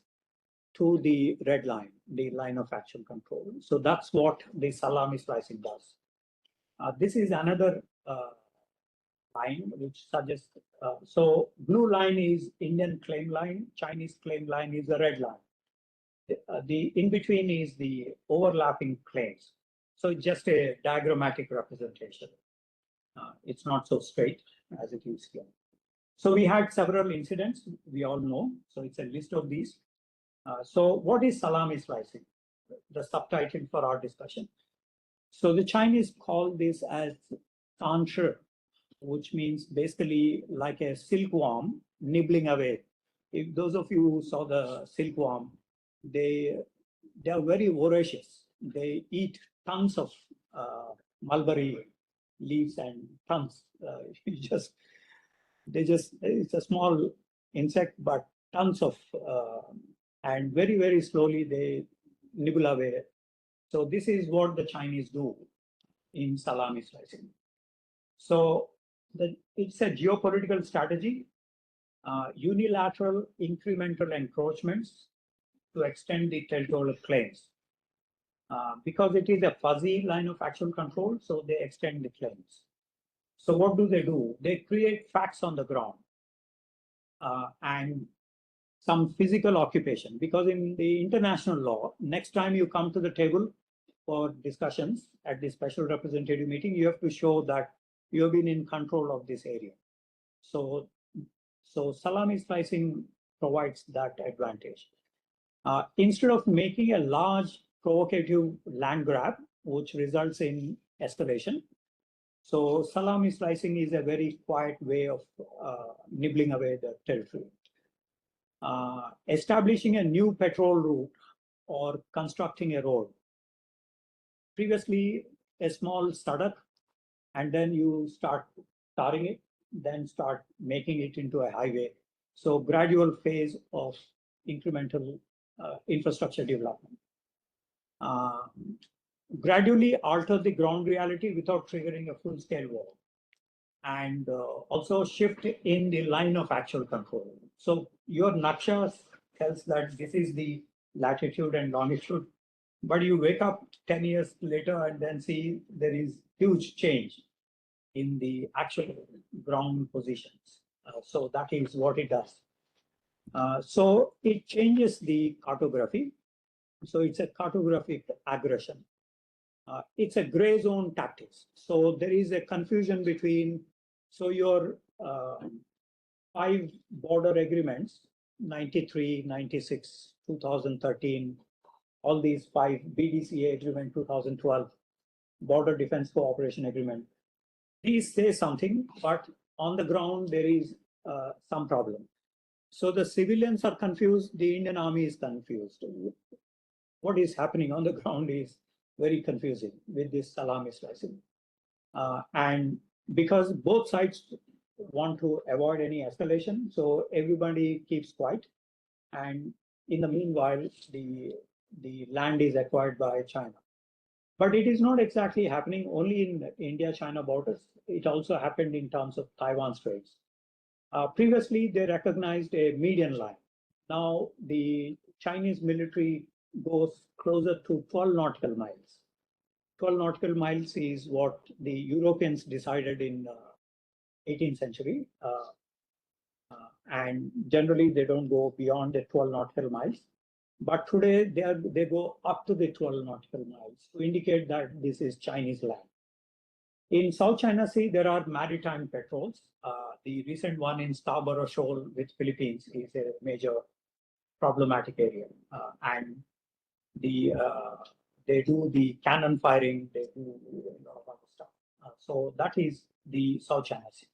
to the red line, the line of actual control. So that's what the Salami slicing does. This is another line which suggests, so blue line is Indian claim line, Chinese claim line is the red line. The in between is the overlapping claims. So it's just a diagrammatic representation. It's not so straight as it is here. So we had several incidents, we all know. So it's a list of these. So what is salami slicing? The subtitle for our discussion. So the Chinese call this as tanshi, which means basically like a silkworm nibbling away. If those of you who saw the silkworm, they are very voracious. They eat tons of mulberry leaves and tons. It's a small insect, but tons of, and very, very slowly they nibble away. So this is what the Chinese do in salami slicing. So it's a geopolitical strategy, unilateral incremental encroachments to extend the territorial claims. Because it is a fuzzy line of actual control, so they extend the claims. So what do? They create facts on the ground and some physical occupation, because in the international law, next time you come to the table for discussions at the special representative meeting, you have to show that you have been in control of this area. So salami slicing provides that advantage. Instead of making a large provocative land grab, which results in escalation, so salami slicing is a very quiet way of nibbling away the territory. Establishing a new petrol route or constructing a road. Previously, a small sadak, and then you start tarring it, then start making it into a highway. So gradual phase of incremental infrastructure development. Gradually alter the ground reality without triggering a full-scale war. And also shift in the line of actual control. So your naksha tells that this is the latitude and longitude, but you wake up 10 years later and then see there is huge change in the actual ground positions. So that is what it does. So it changes the cartography. So it's a cartographic aggression. It's a gray zone tactics. So there is a confusion between, so your 5 border agreements, 93, 96, 2013, all these 5 BDCA agreement, 2012, border defense cooperation agreement. These say something, but on the ground, there is some problem. So the civilians are confused, the Indian army is confused. What is happening on the ground is very confusing with this salami slicing. And because both sides want to avoid any escalation, so everybody keeps quiet. And in the meanwhile, the land is acquired by China. But it is not exactly happening only in India-China borders. It also happened in terms of Taiwan Straits. Previously, they recognized a median line. Now, the Chinese military goes closer to 12 nautical miles. 12 nautical miles is what the Europeans decided in 18th century. And generally, they don't go beyond the 12 nautical miles. But today, they go up to the 12 nautical miles to indicate that this is Chinese land. In South China Sea, there are maritime patrols. The recent one in Scarborough Shoal with Philippines is a major problematic area. And they do the cannon firing, they do a lot of other stuff. So that is the South China Sea.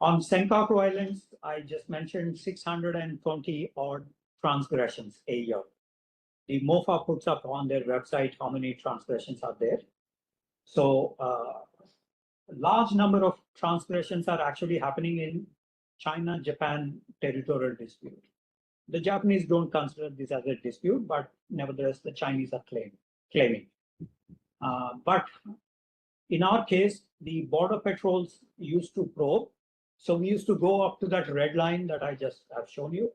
On Senkaku Islands, I just mentioned 620 odd transgressions a year. The MOFA puts up on their website how many transgressions are there. So a large number of transgressions are actually happening in China-Japan territorial dispute. The Japanese don't consider this as a dispute, but nevertheless, the Chinese are claiming. But in our case, the border patrols used to probe. So we used to go up to that red line that I just have shown you.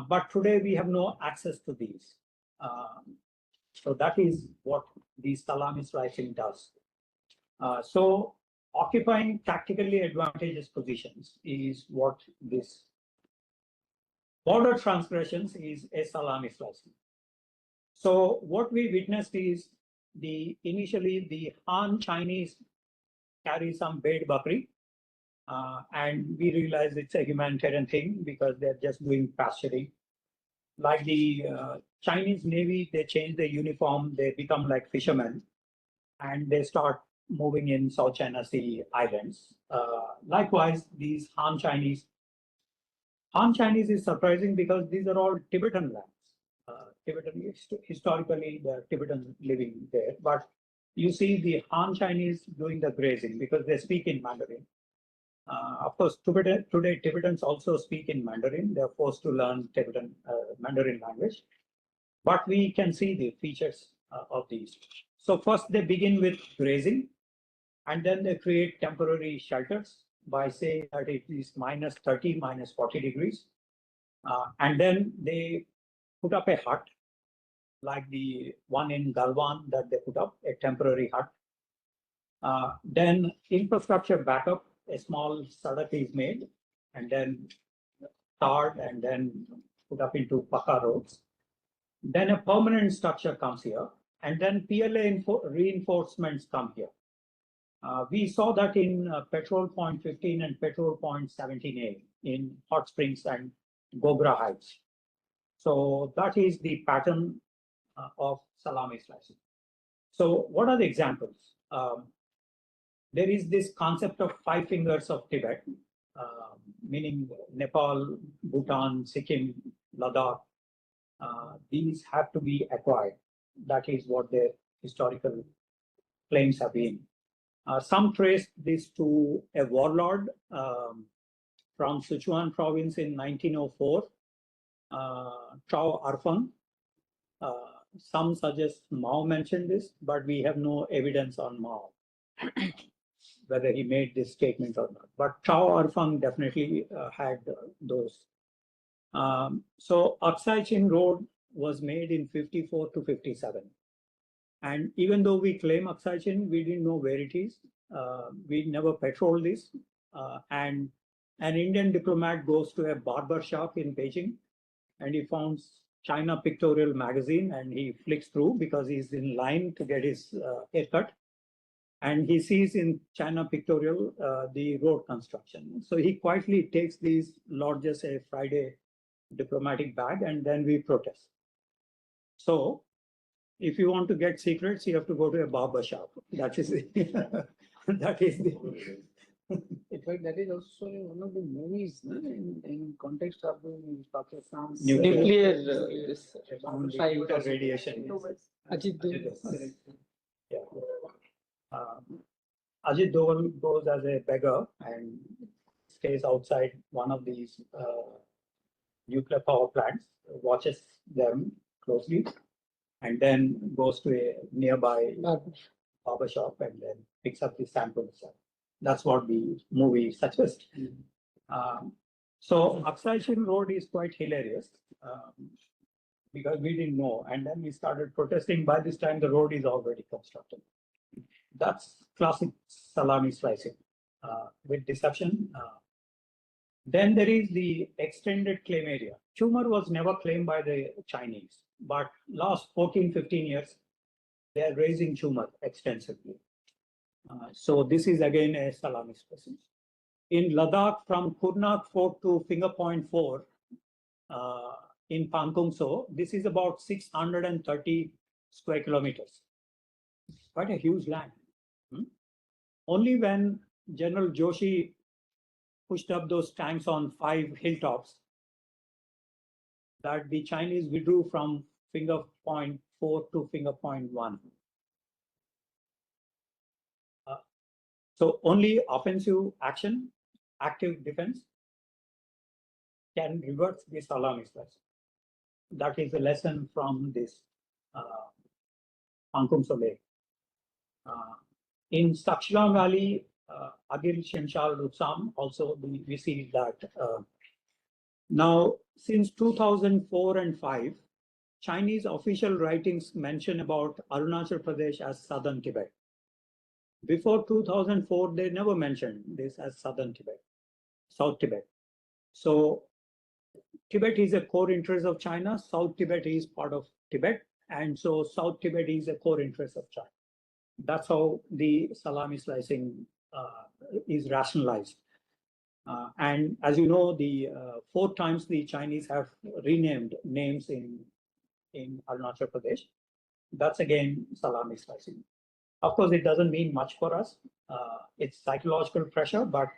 But today we have no access to these. So that is what the Salami slicing does. So occupying tactically advantageous positions is what this border transgressions is a Salami slicing. So what we witnessed is initially the Han Chinese carry some bait buckery, and we realize it's a humanitarian thing because they're just doing pasturing. Like the Chinese Navy, they change their uniform, they become like fishermen, and they start moving in South China Sea islands. Likewise, these Han Chinese is surprising because these are all Tibetan lands. Historically, the Tibetans living there, but you see the Han Chinese doing the grazing because they speak in Mandarin. Of course, today Tibetans also speak in Mandarin. They're forced to learn Tibetan Mandarin language, but we can see the features of these. So first they begin with grazing, and then they create temporary shelters by saying that it is minus 30, minus 40 degrees. And then they put up a hut, like the one in Galwan that they put up, a temporary hut. Then infrastructure backup, a small sadak is made, and then tarred, and then put up into Paka roads. Then a permanent structure comes here, and then PLA reinforcements come here. We saw that in Petrol Point 15 and Petrol Point 17A in Hot Springs and Gogra Heights. So that is the pattern of Salami slicing. So what are the examples? There is this concept of 5 fingers of Tibet, meaning Nepal, Bhutan, Sikkim, Ladakh. These have to be acquired. That is what their historical claims have been. Some trace this to a warlord from Sichuan province in 1904, Chao Arfang. Some suggest Mao mentioned this, but we have no evidence on Mao, whether he made this statement or not. But Chao Arfang definitely had those. So Aksai Chin Road was made in 54 to 57. And even though we claim Aksai Chin, we didn't know where it is. We never patrolled this. And an Indian diplomat goes to a barber shop in Beijing, and he finds China Pictorial magazine, and he flicks through because he's in line to get his haircut. And he sees in China Pictorial the road construction. So he quietly takes these, lodges a Friday diplomatic bag, and then we protest. So if you want to get secrets, you have to go to a barber shop. That is that is the. In fact, that is also one of the movies in context of the Pakistan Nuclear nuclear radiation. Ajit Doval. Yeah. Ajit Doval goes as a beggar and stays outside one of these nuclear power plants, watches them closely, and then goes to a nearby barber shop and then picks up the sample. That's what the movie suggests. So Aksai Chin Road is quite hilarious because we didn't know, and then we started protesting. By this time, the road is already constructed. That's classic Salami slicing with deception. Then there is the extended claim area. Tumor was never claimed by the Chinese, but last 14, 15 years, they are raising tumor extensively. So this is again a Salami slicing. In Ladakh, from Kurnak Fort to Finger Point 4, in Pangkongso. This is about 630 square kilometers. Quite a huge land. Only when General Joshi pushed up those tanks on 5 hilltops that the Chinese withdrew from finger point 4 to finger point 1. So only offensive action, active defense can reverse the Salami slice. That is a lesson from this Pangkongso Lake. In Sakshila Valley, Agil Shenshal Rutsam, also we see that. Now, since 2004 and 5, Chinese official writings mention about Arunachal Pradesh as southern Tibet. Before 2004, they never mentioned this as southern Tibet, South Tibet. So Tibet is a core interest of China, South Tibet is part of Tibet, and so South Tibet is a core interest of China. That's how the Salami slicing is rationalized. And as you know, the 4 times the Chinese have renamed names in Arunachal Pradesh. That's again Salami slicing. Of course, it doesn't mean much for us. It's psychological pressure, but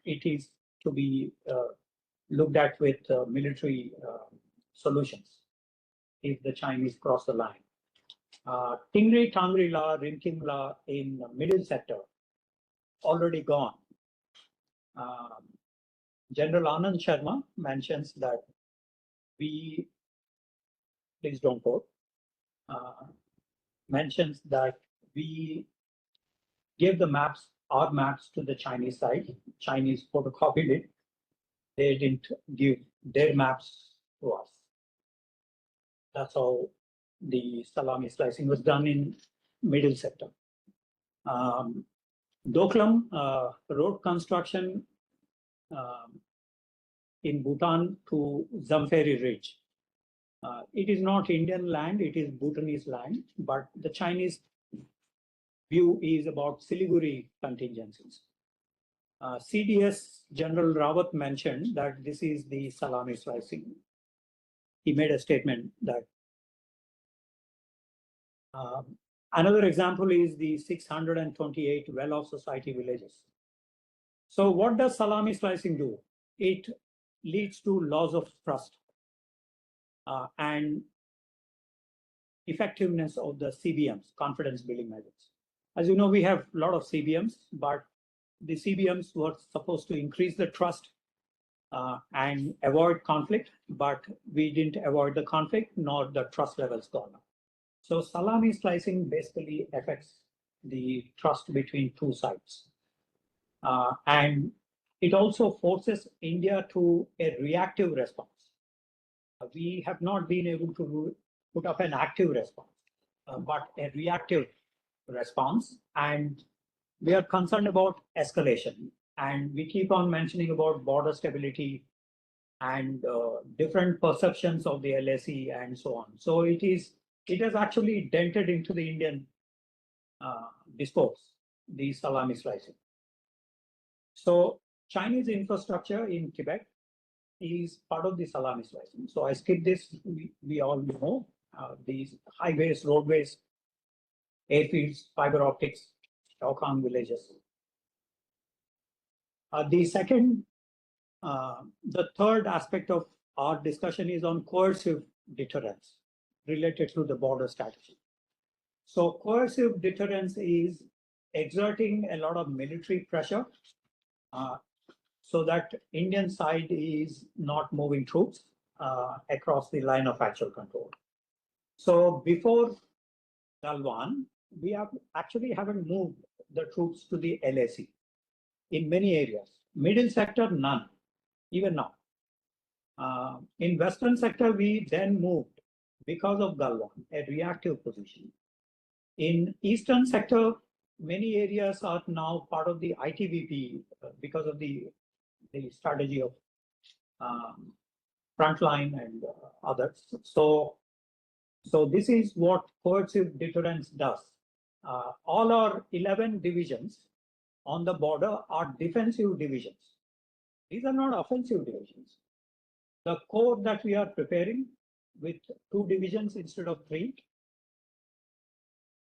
it is to be looked at with military solutions if the Chinese cross the line. Tingri Tangri La, Rinking La in the middle sector, already gone. General Anand Sharma mentions that we, please don't quote, mentions that we gave the maps, our maps to the Chinese side. Chinese photocopied it. They didn't give their maps to us. That's how the Salami slicing was done in middle sector. Doklam road construction in Bhutan to Zamfari Ridge. It is not Indian land, it is Bhutanese land, but the Chinese view is about Siliguri contingencies. CDS General Rawat mentioned that this is the Salami slicing. He made a statement that another example is the 628 well-off society villages. So what does Salami slicing do? It leads to loss of trust and effectiveness of the CBMs, confidence building measures. As you know, we have a lot of CBMs, but the CBMs were supposed to increase the trust and avoid conflict, but we didn't avoid the conflict, nor the trust levels gone up. So Salami slicing basically affects the trust between two sides. And it also forces India to a reactive response. We have not been able to put up an active response, but a reactive response. And we are concerned about escalation. And we keep on mentioning about border stability and different perceptions of the LAC and so on. So it has actually dented into the Indian discourse, the Salami slicing. So Chinese infrastructure in Tibet is part of the Salami slicing. So I skip this. We all know these highways, roadways, airfields, fiber optics, Chaokang villages. The third aspect of our discussion is on coercive deterrence related to the border strategy. So coercive deterrence is exerting a lot of military pressure so that Indian side is not moving troops across the line of actual control. So before Galwan, we haven't moved the troops to the LAC in many areas. Middle sector, none, even now. In Western sector, we then moved because of Galwan, a reactive position. In Eastern sector, many areas are now part of the ITBP because of the strategy of frontline and others. So this is what coercive deterrence does. All our 11 divisions on the border are defensive divisions. These are not offensive divisions. The core that we are preparing with 2 divisions instead of 3,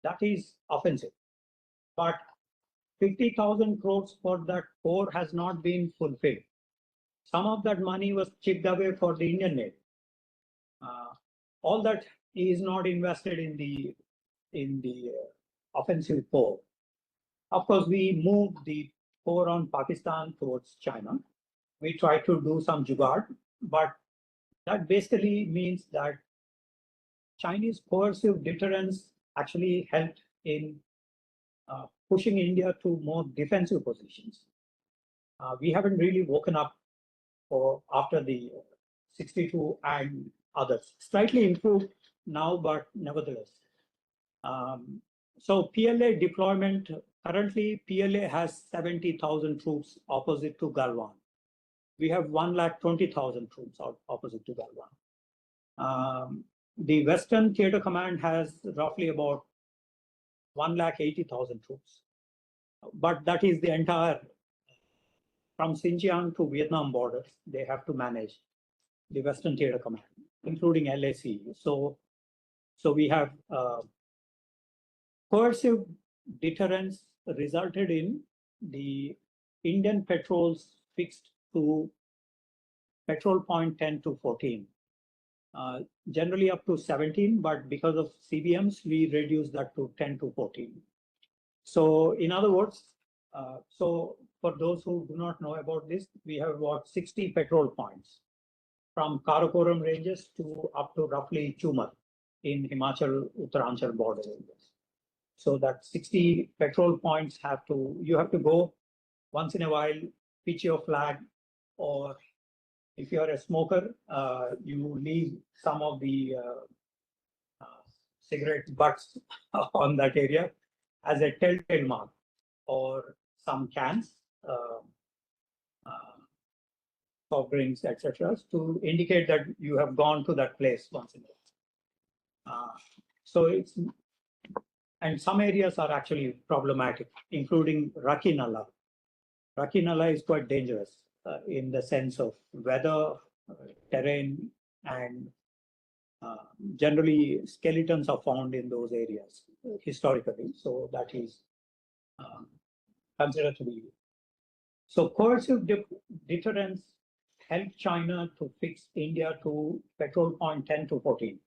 that is offensive. But 50,000 crores for that core has not been fulfilled. Some of that money was chipped away for the Indian Navy. All that is not invested in the offensive core. Of course, we moved the core on Pakistan towards China. We try to do some jugaad, but that basically means that Chinese coercive deterrence actually helped in pushing India to more defensive positions. We haven't really woken up after the 62 and others. Slightly improved now, but nevertheless. So PLA deployment, currently PLA has 70,000 troops opposite to Galwan. We have 120,000 troops opposite to Galwan. The Western Theater Command has roughly about 180,000 troops. But that is the entire, from Xinjiang to Vietnam borders, they have to manage the Western Theater Command, including LAC. So we have coercive deterrence resulted in the Indian patrols fixed to patrol point 10 to 14. Generally up to 17, but because of CBMs, we reduced that to 10 to 14. So in other words, so for those who do not know about this, we have about 60 patrol points from Karakoram ranges to up to roughly Chumar in Himachal, Uttaranchal border areas. So that 60 patrol points you have to go once in a while, pitch your flag, or if you are a smoker, you leave some of the cigarette butts on that area as a telltale mark, or some cans, soft drinks, etc., to indicate that you have gone to that place once in a while. So it's, and some areas are actually problematic, including Rakhi Nala. Rakhi Nala is quite dangerous in the sense of weather, terrain, and generally skeletons are found in those areas historically. So that is considered to be. So coercive deterrence helped China to fix India to patrol point 10 to 14.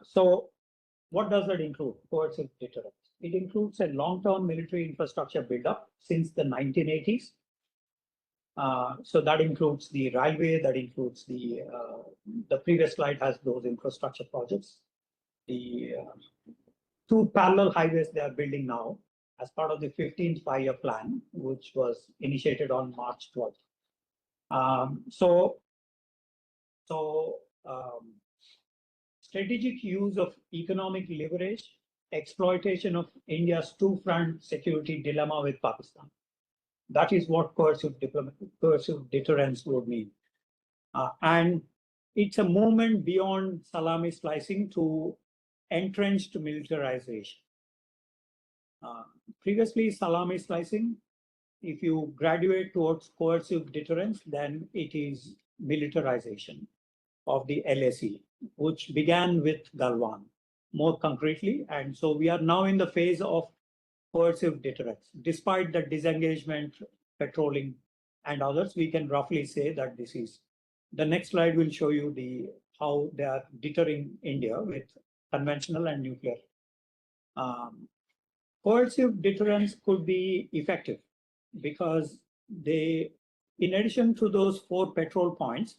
So what does that include, coercive deterrence? It includes a long-term military infrastructure build-up since the 1980s. So that includes the railway, that includes the previous slide has those infrastructure projects. The 2 parallel highways they are building now as part of the 15th five-year plan, which was initiated on March 12th. Strategic use of economic leverage, exploitation of India's two-front security dilemma with Pakistan. That is what coercive deterrence would mean. And it's a movement beyond salami slicing to entrenched militarization. Previously, salami slicing, if you graduate towards coercive deterrence, then it is militarization of the LAC, which began with Galwan more concretely. And so we are now in the phase of coercive deterrence. Despite the disengagement, patrolling, and others, we can roughly say that this is. The next slide will show you how they are deterring India with conventional and nuclear. Coercive deterrence could be effective because they, in addition to those 4 patrol points,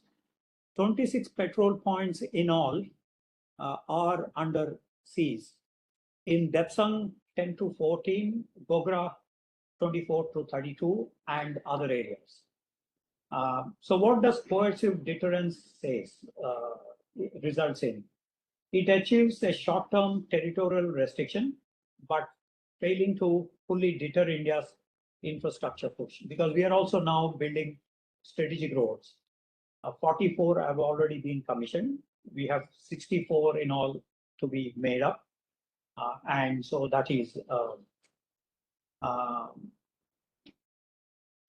26 patrol points in all are under siege. In Depsang, 10 to 14, Gogra, 24 to 32, and other areas. So what does coercive deterrence results in? It achieves a short-term territorial restriction, but failing to fully deter India's infrastructure push, because we are also now building strategic roads. 44 have already been commissioned. We have 64 in all to be made up. And so that is,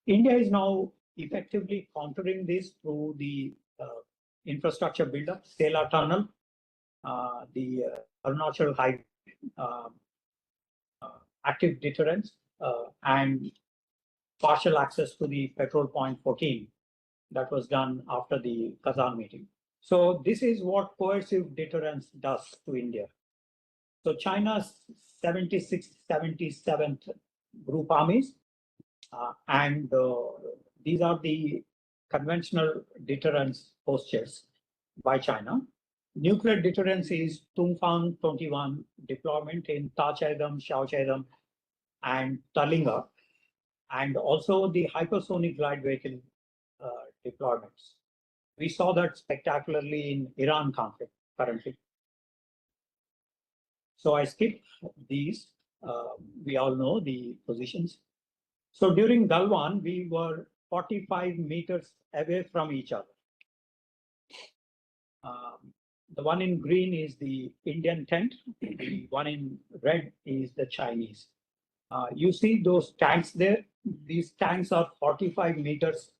India is now effectively countering this through the infrastructure buildup, Sela Tunnel, the Arunachal Highway, active deterrence, and partial access to the petrol point 14 that was done after the Kazan meeting. So this is what coercive deterrence does to India. So China's 76th, 77th group armies, and these are the conventional deterrence postures by China. Nuclear deterrence is Tungfang 21 deployment in Tachaidam, Shaochaidam, and Talinga, and also the hypersonic glide vehicle deployments. We saw that spectacularly in Iran conflict currently. So I skip these. We all know the positions. So during Galwan, we were 45 meters away from each other. The one in green is the Indian tent. The one in red is the Chinese. You see those tanks there? These tanks are 45 meters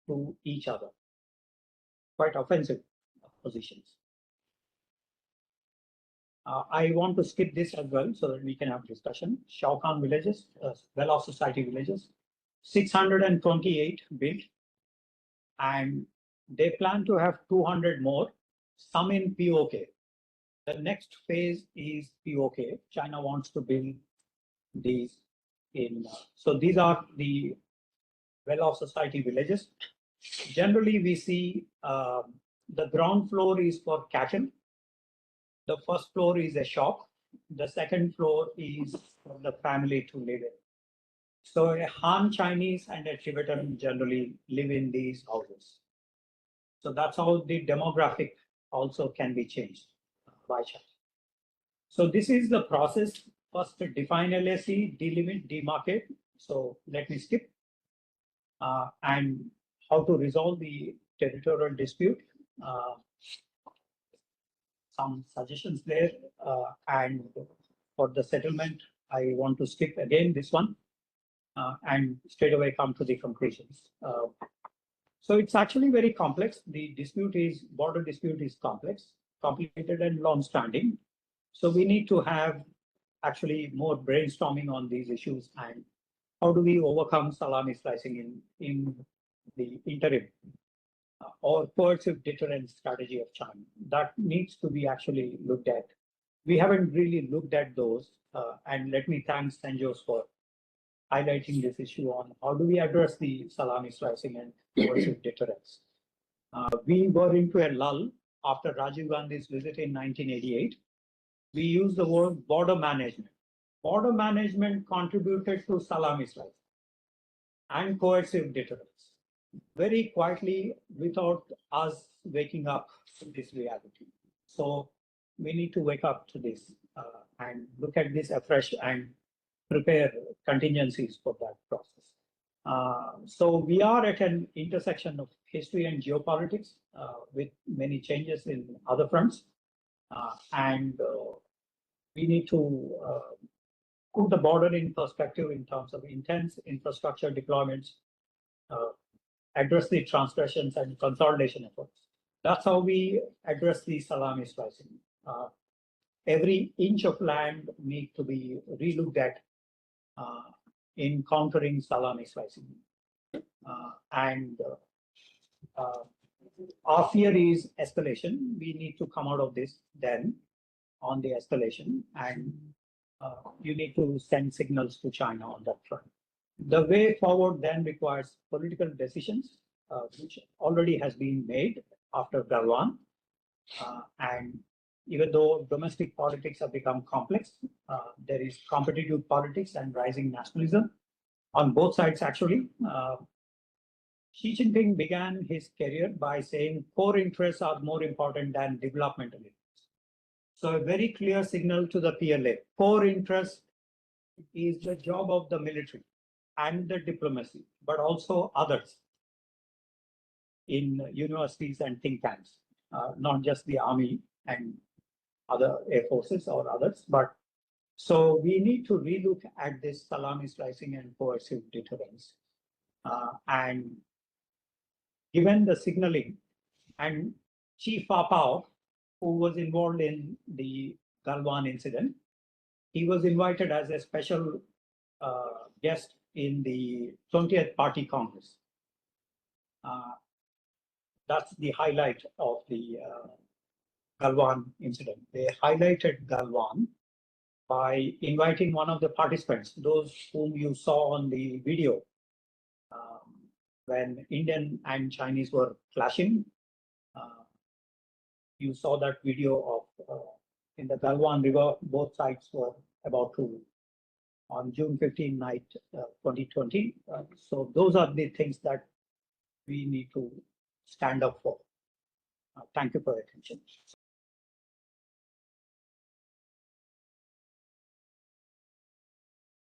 to each other. Quite offensive positions. I want to skip this as well so that we can have discussion. Shao Khan villages, well-off society villages, 628 built, and they plan to have 200 more, some in POK. The next phase is POK. China wants to build these in. So these are the well-off society villages. Generally, we see the ground floor is for cattle. The first floor is a shop. The second floor is for the family to live in. So a Han Chinese and a Tibetan generally live in these houses. So that's how the demographic also can be changed by China. So this is the process. First, define LAC, delimit, demarcate. So let me skip. And how to resolve the territorial dispute. Some suggestions there. And for the settlement, I want to skip again this one and straight away come to the conclusions. So it's actually very complex. The border dispute is complex, complicated and long-standing. So we need to have actually more brainstorming on these issues and how do we overcome salami slicing in the interim or coercive deterrence strategy of China. That needs to be actually looked at. We haven't really looked at those. And let me thank CENJOWS for highlighting this issue on how do we address the salami slicing and coercive deterrence. We were into a lull after Rajiv Gandhi's visit in 1988. We used the word border management. Border management contributed to salami slicing and coercive deterrence very quietly without us waking up to this reality. So we need to wake up to this and look at this afresh and prepare contingencies for that process. So we are at an intersection of history and geopolitics with many changes in other fronts. And we need to put the border in perspective in terms of intense infrastructure deployments, address the transgressions and consolidation efforts. That's how we address the salami slicing. Every inch of land needs to be relooked at in countering salami slicing. Our fear is escalation. We need to come out of this then on the escalation, and you need to send signals to China on that front. The way forward then requires political decisions, which already has been made after Galwan. And even though domestic politics have become complex, there is competitive politics and rising nationalism on both sides, actually. Xi Jinping began his career by saying core interests are more important than developmental interests. So a very clear signal to the PLA. Core interest is the job of the military and the diplomacy, but also others in universities and think tanks, not just the army and other air forces or others. But so we need to relook at this salami slicing and coercive deterrence. And given the signaling and Chief Papao, who was involved in the Galwan incident. He was invited as a special guest in the 20th Party Congress. That's the highlight of the Galwan incident. They highlighted Galwan by inviting one of the participants, those whom you saw on the video, when Indian and Chinese were clashing. You saw that video of in the Galwan River, both sides were about to, on June 15 night, 2020. So those are the things that we need to stand up for. Thank you for your attention.